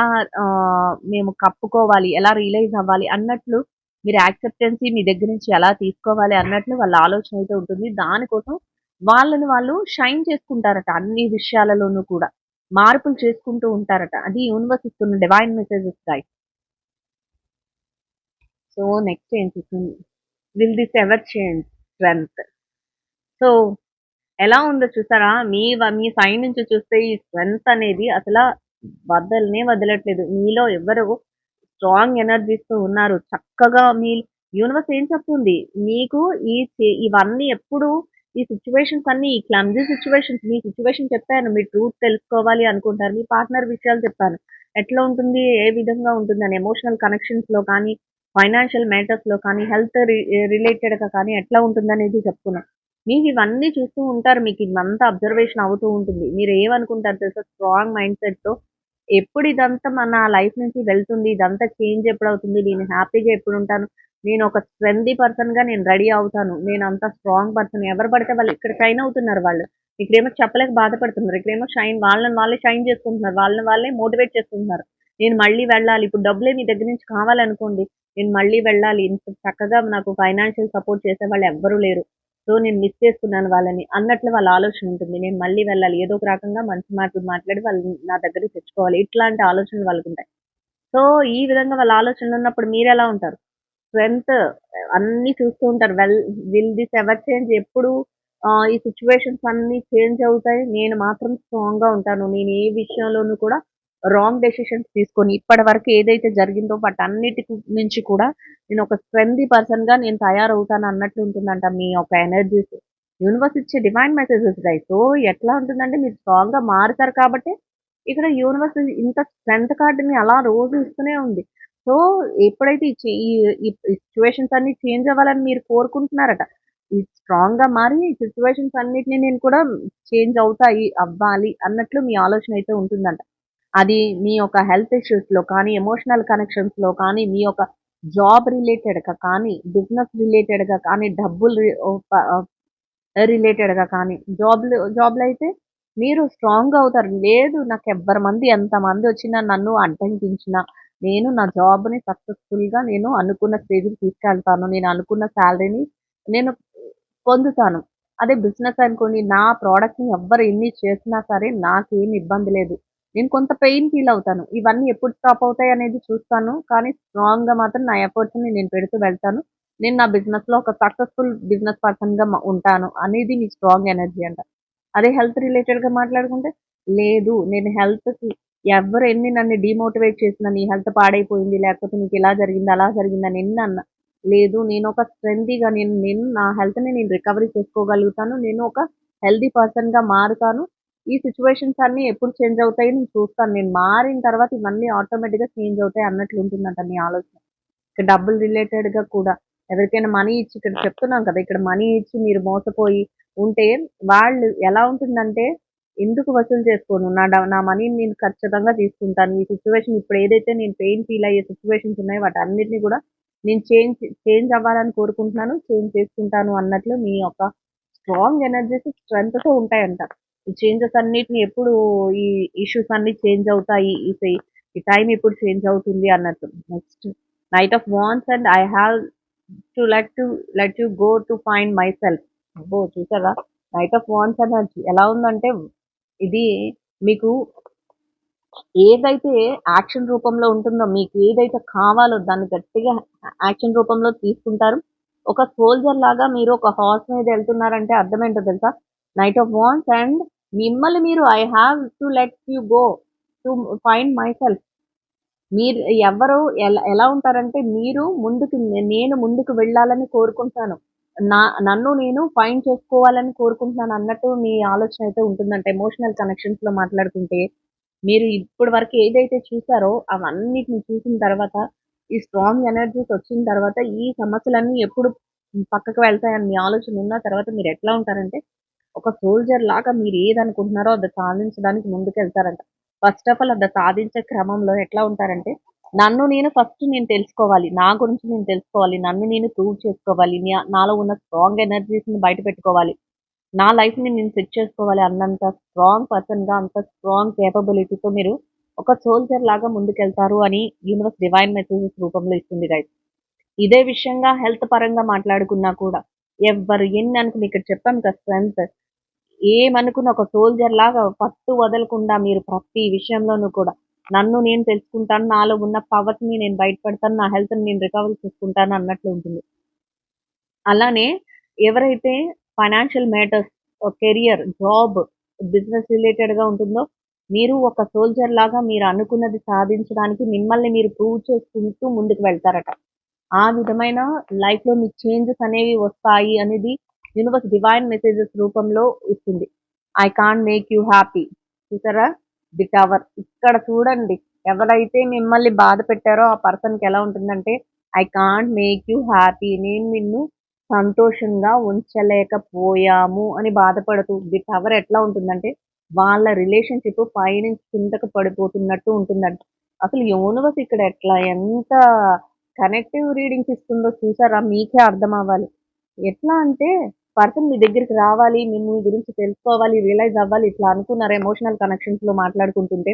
మేము కప్పుకోవాలి, ఎలా రియలైజ్ అవ్వాలి అన్నట్లు మీరు యాక్సెప్టెన్సీ మీ దగ్గర నుంచి ఎలా తీసుకోవాలి అన్నట్లు వాళ్ళ ఆలోచన అయితే ఉంటుంది. దానికోసం వాళ్ళని వాళ్ళు షైన్ చేసుకుంటారట అన్ని విషయాలలోనూ కూడా. మార్పులు చేసుకుంటూ ఉంటారట. అది యూనివర్స్ ఇస్తున్న divine messages guys. So, next ఏంటి? Will this ever change strength. So, ఎలా ఉందో చూసారా? మీ సైడ్ నుంచి చూస్తే ఈ స్ట్రెంగ్త్ అనేది అసల వదలనే వదలట్లేదు. మీలో ఎవ్వరు స్ట్రాంగ్ ఎనర్జీస్‌తో ఉన్నారు. చక్కగా యూనివర్స్ ఏం చెప్తుంది? మీకు ఇవన్నీ ఎప్పుడు ఈ సిట్యుయేషన్స్ అన్నీ ఈ క్లమ్జీ సిట్యుయేషన్స్ మీ సిట్యుయేషన్ చెప్పాను. మీ ట్రూత్ తెలుసుకోవాలి అనుకుంటారు. మీ పార్ట్నర్ విషయాలు చెప్పాను. ఎట్లా ఉంటుంది? ఏ విధంగా ఉంటుందని ఎమోషనల్ కనెక్షన్స్‌లో కానీ, ఫైనాన్షియల్ మ్యాటర్స్‌లో కానీ, హెల్త్ రిలేటెడ్‌గా కానీ ఎట్లా ఉంటుందనేది చెప్పుకున్నాం. మీకివన్నీ చూస్తూ ఉంటారు. మీకిదంతా అబ్జర్వేషన్ అవుతూ ఉంటుంది. మీరేమనుకుంటారు తెలుసా? స్ట్రాంగ్ మైండ్ సెట్‌తో ఎప్పుడు ఇదంతా మన లైఫ్ నుంచి వెళ్తుంది, ఇదంతా చేంజ్ ఎప్పుడవుతుంది, నేను హ్యాపీగా ఎప్పుడుంటాను, నేనొక స్ట్రెంతీ పర్సన్‌గా నేను రెడీ అవుతాను. నేనంత స్ట్రాంగ్ పర్సన్. ఎవరు పడితే వాళ్ళు ఇక్కడ షైన్ అవుతున్నారు వాళ్ళు. ఇక్కడేమో చెప్పలేక బాధపడుతున్నారు. ఇక్కడేమో వాళ్ళని వాళ్ళే షైన్ చేసుకుంటున్నారు. వాళ్ళని వాళ్ళే మోటివేట్ చేసుకుంటున్నారు. నేను మళ్ళీ వెళ్ళాలి. ఇప్పుడు డబ్బులే మీ దగ్గర నుంచి కావాలనుకోండి. నేను మళ్ళీ వెళ్ళాలి. ఇంత చక్కగా నాకు ఫైనాన్షియల్ సపోర్ట్ చేసేవాళ్ళు ఎవ్వరూ లేరు. సో, నేను మిస్ చేసుకున్నాను వాళ్ళని అన్నట్లు వాళ్ళ ఆలోచన ఉంటుంది. నేను మళ్ళీ వెళ్ళాలి. ఏదో ఒక రకంగా మంచి మాటలు మాట్లాడి వాళ్ళని నా దగ్గరికి తెచ్చుకోవాలి. ఇట్లాంటి ఆలోచనలు వాళ్ళకుంటాయి. సో, ఈ విధంగా వాళ్ళ ఆలోచనలున్నప్పుడు మీరెలా ఉంటారు? స్ట్రెంత్ అన్నీ చూస్తూ ఉంటారు. విల్ దిస్ ఎవర్ చేంజ్ ఎప్పుడు ఈ సిట్యుయేషన్స్ అన్నీ చేంజ్ అవుతాయి. నేను మాత్రం స్ట్రాంగ్‌గా ఉంటాను. నేను ఏ విషయంలోనూ కూడా రాంగ్ డెసిషన్స్ తీసుకోను. ఇప్పటివరకు ఏదైతే జరిగిందో వాటన్నిటి నుంచి కూడా నేను ఒక స్ట్రెంతీ పర్సన్‌గా నేను తయారవుతాను అన్నట్లు ఉంటుందంట మీ యొక్క ఎనర్జీస్. యూనివర్స్ ఇచ్చే డివైన్ మెసేజెస్ గైస్. సో, ఎట్లా ఉంటుందంటే మీరు స్ట్రాంగ్‌గా మారుతారు కాబట్టే ఇక్కడ యూనివర్స్ ఇంత స్ట్రెంత్ కార్డ్‌ని అలా రోజు ఇస్తూనే ఉంది. సో, ఎప్పుడైతే ఈ సిట్యుయేషన్స్ అన్నీ చేంజ్ అవ్వాలని మీరు కోరుకుంటున్నారట. ఈ స్ట్రాంగ్‌గా మారి ఈ సిట్యుయేషన్స్ అన్నిటిని నేను కూడా చేంజ్ అవుతాయి, అవ్వాలి అన్నట్లు మీ ఆలోచన అయితే ఉంటుందంట. అది మీ యొక్క హెల్త్ ఇష్యూస్‌లో కానీ, ఎమోషనల్ కనెక్షన్స్‌లో కానీ, మీ యొక్క జాబ్ రిలేటెడ్‌గా కానీ, బిజినెస్ రిలేటెడ్‌గా కానీ, డబ్బులు రిలేటెడ్‌గా కానీ, జాబ్‌లో అయితే మీరు స్ట్రాంగ్‌గా అవుతారు. లేదు నాకెవ్వరి మంది ఎంతమందొచ్చినా నన్ను అడ్డంకించినా, నేను నా జాబ్‌ని సక్సెస్‌ఫుల్‌గా నేను అనుకున్న స్టేజ్‌కి తీసుకెళ్తాను. నేను అనుకున్న సాలరీని నేను పొందుతాను. అదే బిజినెస్ అనుకోండి, నా ప్రొడక్ట్‌ని ఎవ్వరు ఎన్ని చేసినా సరే నాకేమి ఇబ్బంది లేదు. నేను కొంత పెయిన్ ఫీల్ అవుతాను. ఇవన్నీ ఎప్పుడు స్టాప్ అవుతాయి అనేది చూస్తాను. కానీ స్ట్రాంగ్‌గా మాత్రం నా ఎఫర్ట్స్‌ని నేను పెడుతూ వెళ్తాను. నేను నా బిజినెస్‌లో ఒక సక్సెస్‌ఫుల్ బిజినెస్ పర్సన్‌గా ఉంటాను అనేది మీ స్ట్రాంగ్ ఎనర్జీ అంట. అదే హెల్త్ రిలేటెడ్‌గా మాట్లాడుకుంటే, లేదు నేను హెల్త్‌కి ఎవ్వరు ఎన్ని నన్ను డీమోటివేట్ చేసినా, నీ హెల్త్ పాడైపోయింది, లేకపోతే నీకిలా జరిగింది, అలా జరిగిందని ఎన్నన్నా, లేదు నేనొక స్ట్రెంతీగా నేను నేను నా హెల్త్‌ని నేను రికవరీ చేసుకోగలుగుతాను. నేను ఒక హెల్తీ పర్సన్‌గా మారుతాను. ఈ సిట్యుయేషన్స్ అన్నీ ఎప్పుడు చేంజ్ అవుతాయి నేను చూస్తాను. నేను మారిన తర్వాత ఇవన్నీ ఆటోమేటిక్‌గా చేంజ్ అవుతాయి అన్నట్లు ఉంటుందంట మీ ఆలోచన. ఇక డబ్బులు రిలేటెడ్‌గా కూడా ఎవరికైనా మనీ ఇచ్చి ఇక్కడ చెప్తున్నాం కదా! ఇక్కడ మనీ ఇచ్చి మీరు మోసపోయి ఉంటే వాళ్ళు ఎలా ఉంటుందంటే, ఎందుకు వసూలు చేసుకోను. నా మనీని నేను ఖచ్చితంగా తీసుకుంటాను. ఈ సిట్యుయేషన్ ఇప్పుడు ఏదైతే నేను పెయిన్ ఫీల్ అయ్యే సిట్యుయేషన్స్ ఉన్నాయో వాటన్నిటిని కూడా నేను చేంజ్ అవ్వాలని కోరుకుంటున్నాను. చేంజ్ చేసుకుంటాను అన్నట్లు మీ యొక్క స్ట్రాంగ్ ఎనర్జీస్ స్ట్రెంగ్త్‌తో ఉంటాయంట. ఈ చేంజెస్ అన్నిటిని ఎప్పుడు ఈ ఇష్యూస్ అన్నీ చేంజ్ అవుతాయి. ఈ టైం ఎప్పుడు చేంజ్ అవుతుంది అన్నట్టు. Next knight of wands and I have to let you go to find my self. అబ్బో! చూసారా? నైట్ ఆఫ్ వాంట్స్ అనేది ఎలా ఉందంటే ఇది మీకు ఏదైతే యాక్షన్ రూపంలో ఉంటుందో, మీకు ఏదైతే కావాలో దాన్ని గట్టిగా యాక్షన్ రూపంలో తీసుకుంటారు. ఒక సోల్జర్ లాగా మీరు ఒక హార్స్ మీద ఎళ్తున్నారంటే అర్థమేంటో తెలుసా? నైట్ ఆఫ్ వాంట్స్ అండ్ మిమ్మల్ని మీరు I have to let you go to find my self. మీరు ఎవ్వరు ఎలా ఉంటారంటే మీరు నేను ముందుకు వెళ్ళాలని కోరుకుంటాను. నన్ను నేను ఫైండ్ చేసుకోవాలని కోరుకుంటున్నాను అన్నట్టు మీ ఆలోచన అయితే ఉంటుందంట. ఎమోషనల్ కనెక్షన్స్‌లో మాట్లాడుకుంటే మీరు ఇప్పటి వరకు ఏదైతే చూసారో అవన్నిటిని చూసిన తర్వాత, ఈ స్ట్రాంగ్ ఎనర్జీస్ వచ్చిన తర్వాత, ఈ సమస్యలన్నీ ఎప్పుడు పక్కకు వెళ్తాయని మీ ఆలోచన ఉన్న తర్వాత మీరెట్లా ఉంటారంటే, ఒక సోల్జర్ లాగా మీరు ఏదనుకుంటున్నారో అది సాధించడానికి ముందుకెళ్తారంట. ఫస్ట్ ఆఫ్ ఆల్ అది సాధించే క్రమంలో ఎట్లా ఉంటారంటే, నేను తెలుసుకోవాలి. నా గురించి నేను తెలుసుకోవాలి. నన్ను నేను ప్రూవ్ చేసుకోవాలి. నాలో ఉన్న స్ట్రాంగ్ ఎనర్జీస్‌ని బయట పెట్టుకోవాలి. నా లైఫ్‌ని నేను సెట్ చేసుకోవాలి అన్నంత స్ట్రాంగ్ పర్సన్‌గా, అంత స్ట్రాంగ్ కేపబిలిటీతో మీరు ఒక సోల్జర్ లాగా ముందుకెళ్తారు అని యూనివర్స్ డివైన్ మెసేజెస్ రూపంలో ఇస్తుంది గైస్. ఇదే విషయంగా హెల్త్ పరంగా మాట్లాడుకున్నా కూడా ఎవ్వరు ఎన్ని అనుకుని ఇక్కడ చెప్పాను కదా స్ట్రెంగ్త్. ఏమనుకున్న ఒక సోల్జర్ లాగా పట్టు వదలకుండా మీరు ప్రతి విషయంలోనూ కూడా నన్ను నేను తెలుసుకుంటాను. నాలో ఉన్న పవర్స్‌ని నేను బయటపెడతాను. నా హెల్త్‌ని నేను రికవర్ చేసుకుంటాను అన్నట్లు ఉంటుంది. అలానే ఎవరైతే financial matters, career, job, business రిలేటెడ్‌గా ఉంటుందో, మీరు ఒక సోల్జర్ లాగా మీరు అనుకున్నది సాధించడానికి మిమ్మల్ని మీరు ప్రూవ్ చేసుకుంటూ ముందుకు వెళ్తారట. ఆ విధమైన లైఫ్‌లో మీకు చేంజెస్ అనేవి వస్తాయి అనేది యూనివర్స్ డివైన్ మెసేజెస్ రూపంలో ఇస్తుంది. I can't make you happy. చూసారా? The tower. ఇక్కడ చూడండి. ఎవరైతే మిమ్మల్ని బాధ పెట్టారో ఆ పర్సన్‌కి ఎలా ఉంటుందంటే, I can't make you happy. నేను నిన్ను సంతోషంగా ఉంచలేకపోయాము అని బాధపడుతూ ది టవర్ ఎట్లా ఉంటుందంటే, వాళ్ళ రిలేషన్‌షిప్ పైనుంచి కిందకి పడిపోతున్నట్టు ఉంటుందంట. అసలు యూనివర్స్ ఇక్కడ ఎంత కనెక్టివ్ రీడింగ్స్ ఇస్తుందో చూసారా? మీకే అర్థమవ్వాలి. ఎట్లా అంటే పర్సన్ మీ దగ్గరికి రావాలి, మీ గురించి తెలుసుకోవాలి, రియలైజ్ అవ్వాలి ఇట్లా అనుకున్నారు ఎమోషనల్ కనెక్షన్స్‌లో మాట్లాడుకుంటుంటే.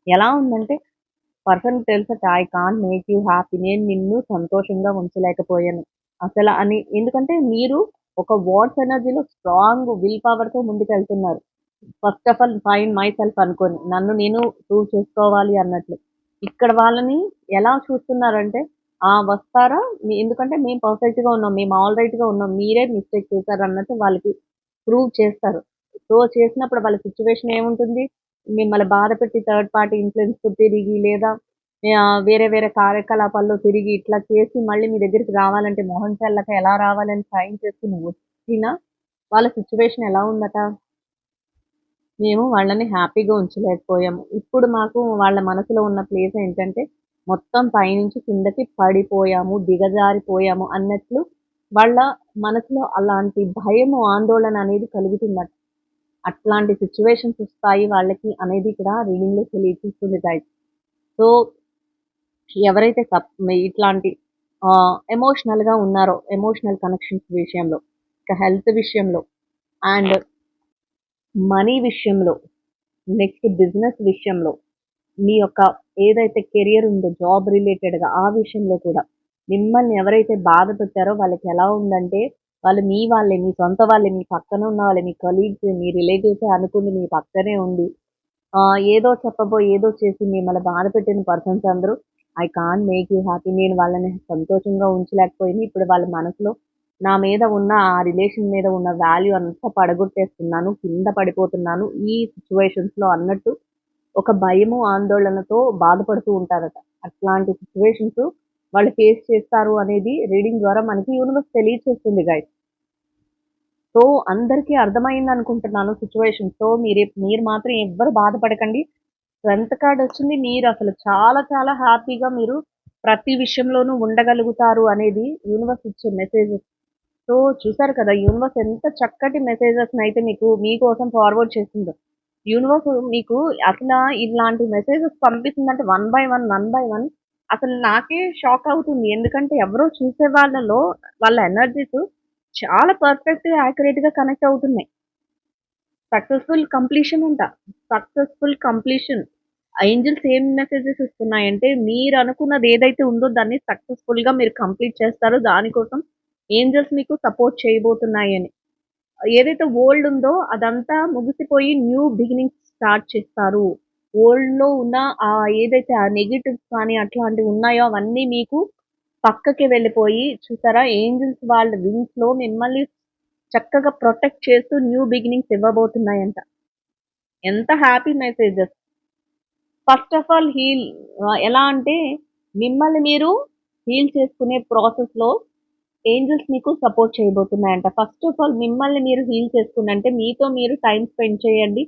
ఎలా ఉందంటే పర్సన్‌కి తెలుసట I can't make you happy. నేను నిన్ను సంతోషంగా ఉంచలేకపోయాను. ఎందుకంటే మీరు ఒక వాట్స్ ఎనర్జీలో స్ట్రాంగ్ విల్ పవర్‌తో ముందుకెళ్తున్నారు. First of all find myself అనుకోని. నన్ను నేను ప్రూవ్ చేసుకోవాలి అన్నట్లు. ఇక్కడ వాళ్ళని ఎలా చూస్తున్నారంటే, వస్తారా? ఎందుకంటే మేము పర్ఫెక్ట్‌గా ఉన్నాం. మేము ఆల్ రైట్‌గా ఉన్నాం. మీరే మిస్టేక్ చేశారన్నట్టు వాళ్ళకి ప్రూవ్ చేస్తారు. సో, చేసినప్పుడు వాళ్ళ సిట్యుయేషన్ ఏముంటుంది? మిమ్మల్ని బాధపెట్టి థర్డ్ పార్టీ ఇన్‌ఫ్లూయెన్స్‌తో తిరిగి లేదా వేరే వేరే కార్యకలాపాల్లో తిరిగి ఇట్లా చేసి మళ్ళీ మీ దగ్గరికి రావాలంటే మొహం చెల్లక ఎలా రావాలని ట్రై చేసుకొని వచ్చినా వాళ్ళ సిట్యుయేషన్ ఎలా ఉందట? మేము వాళ్ళని హ్యాపీగా ఉంచలేకపోయాము. ఇప్పుడు మాకు వాళ్ళ మనసులో ఉన్న ప్లేస్ ఏంటంటే, మొత్తం పైనుంచి కిందకి పడిపోయాము, దిగజారిపోయాము అన్నట్లు వాళ్ళ మనసులో అలాంటి భయము, ఆందోళన అనేది కలుగుతుందట. అట్లాంటి సిట్యుయేషన్స్ వస్తాయి వాళ్ళకి అనేది ఇక్కడ రీడింగ్‌లో తెలియజేస్తుంది గైస్. సో, ఎవరైతే ఇట్లాంటి ఎమోషనల్‌గా ఉన్నారో, ఎమోషనల్ కనెక్షన్స్ విషయంలో, ఇక హెల్త్ విషయంలో అండ్ మనీ విషయంలో, నెక్స్ట్ బిజినెస్ విషయంలో, మీ యొక్క ఏదైతే కెరియర్ ఉందో జాబ్ రిలేటెడ్‌గా ఆ విషయంలో కూడా మిమ్మల్ని ఎవరైతే బాధ పెట్టారో వాళ్ళకి ఎలా ఉందంటే, వాళ్ళు మీ వాళ్ళే, మీ సొంత వాళ్ళే, మీ పక్కన ఉన్న వాళ్ళే, మీ కొలీగ్స్, మీ రిలేటివ్సే అనుకుని మీ పక్కనే ఉండి ఏదో చెప్పబోయి ఏదో చేసి మిమ్మల్ని బాధ పెట్టిన పర్సన్స్ అందరూ I can't make you happy. నేను వాళ్ళని సంతోషంగా ఉంచలేకపోయాను. ఇప్పుడు వాళ్ళ మనసులో నా మీద ఉన్న ఆ రిలేషన్ మీద ఉన్న వాల్యూ అంతా పడగొట్టేస్తున్నాను. కింద పడిపోతున్నాను. ఈ సిట్యుయేషన్స్‌లో అన్నట్టు ఒక భయము, ఆందోళనతో బాధపడుతూ ఉంటారట. అట్లాంటి సిట్యుయేషన్స్ వాళ్ళు ఫేస్ చేస్తారు అనేది రీడింగ్ ద్వారా మనకి యూనివర్స్ తెలియచేస్తుంది గైస్. సో, అందరికీ అర్థమైందనుకుంటున్నాను సిట్యుయేషన్. సో, మీరు మాత్రం ఎవ్వరు బాధపడకండి. స్ట్రెంత్ కార్డ్ వచ్చింది. మీరసలు చాలా చాలా హ్యాపీగా మీరు ప్రతి విషయంలోనూ ఉండగలుగుతారు అనేది యూనివర్స్ ఇచ్చే మెసేజెస్. సో, చూసారు కదా! యూనివర్స్ ఎంత చక్కటి మెసేజెస్‌నైతే మీకోసం ఫార్వర్డ్ చేసిందో. యూనివర్స్ మీకు అసలా ఇలాంటి మెసేజెస్ పంపిస్తుందంటే వన్ బై వన్ అసలు నాకే షాక్ అవుతుంది. ఎందుకంటే ఎవరో చూసే వాళ్ళలో వాళ్ళ ఎనర్జీస్ చాలా పర్ఫెక్ట్‌గా, యాక్యురేట్‌గా కనెక్ట్ అవుతున్నాయి. సక్సెస్ఫుల్ కంప్లీషన్ అంట. Successful completion. ఏంజెల్స్ ఏం మెసేజెస్ ఇస్తున్నాయంటే, మీరు అనుకున్నది ఏదైతే ఉందో దాన్ని సక్సెస్ఫుల్‌గా మీరు కంప్లీట్ చేస్తారు. దానికోసం ఏంజెల్స్ మీకు సపోర్ట్ చేయబోతున్నాయని. ఏదైతే ఓల్డ్ ఉందో అదంతా ముగిసిపోయి న్యూ బిగినింగ్స్ స్టార్ట్ చేస్తారు. ఓల్డ్‌లో ఉన్న ఏదైతే ఆ నెగెటివ్స్ కానీ అట్లాంటివి ఉన్నాయో అవన్నీ మీకు పక్కకి వెళ్ళిపోయి చూసారా ఏంజెల్స్ వాళ్ళ వింగ్స్‌లో మిమ్మల్ని చక్కగా ప్రొటెక్ట్ చేస్తూ న్యూ బిగినింగ్స్ ఇవ్వబోతున్నాయంట. ఎంత happy messages. First of all ఎలా అంటే మిమ్మల్ని మీరు హీల్ చేసుకునే ప్రాసెస్‌లో ఏంజెల్స్ మీకు సపోర్ట్ చేయబోతున్నాయంట. ఫస్ట్ ఆఫ్ ఆల్ మిమ్మల్ని మీరు హీల్ చేసుకునంటే మీతో మీరు టైమ్ స్పెండ్ చేయండి.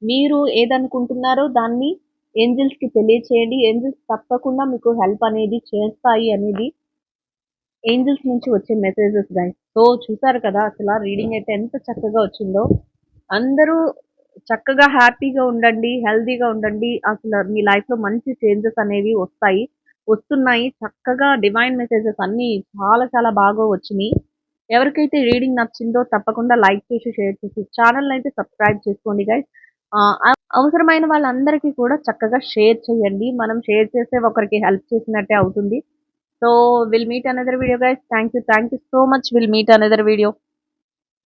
మీరు ఏదనుకుంటున్నారో దాన్ని ఏంజెల్స్‌కి తెలియచేయండి. ఏంజెల్స్ తప్పకుండా మీకు హెల్ప్ అనేది చేస్తాయి అనేది ఏంజెల్స్ నుంచి వచ్చే మెసేజెస్ గైస్. సో చూసారు కదా అసల రీడింగ్ అయితే ఎంత చక్కగా వచ్చిందో. అందరూ చక్కగా హ్యాపీగా ఉండండి. హెల్తీగా ఉండండి. అసలు మీ లైఫ్‌లో మంచి చేంజెస్ అనేవి వస్తాయి. వస్తున్నాయి. చక్కగా డివైన్ మెసేజెస్ అన్నీ చాలా చాలా బాగా వచ్చినియి. ఎవరికైతే రీడింగ్ నచ్చిందో తప్పకుండా లైక్ చేసి, షేర్ చేసి ఛానెల్‌నైతే సబ్స్క్రైబ్ చేసుకోండి గైస్. అవసరమైన వాళ్ళందరికీ కూడా చక్కగా షేర్ చేయండి. మనం షేర్ చేస్తే ఒకరికి హెల్ప్ చేసినట్టే అవుతుంది. So we'll meet another video guys. Thank you so much. We'll meet another video.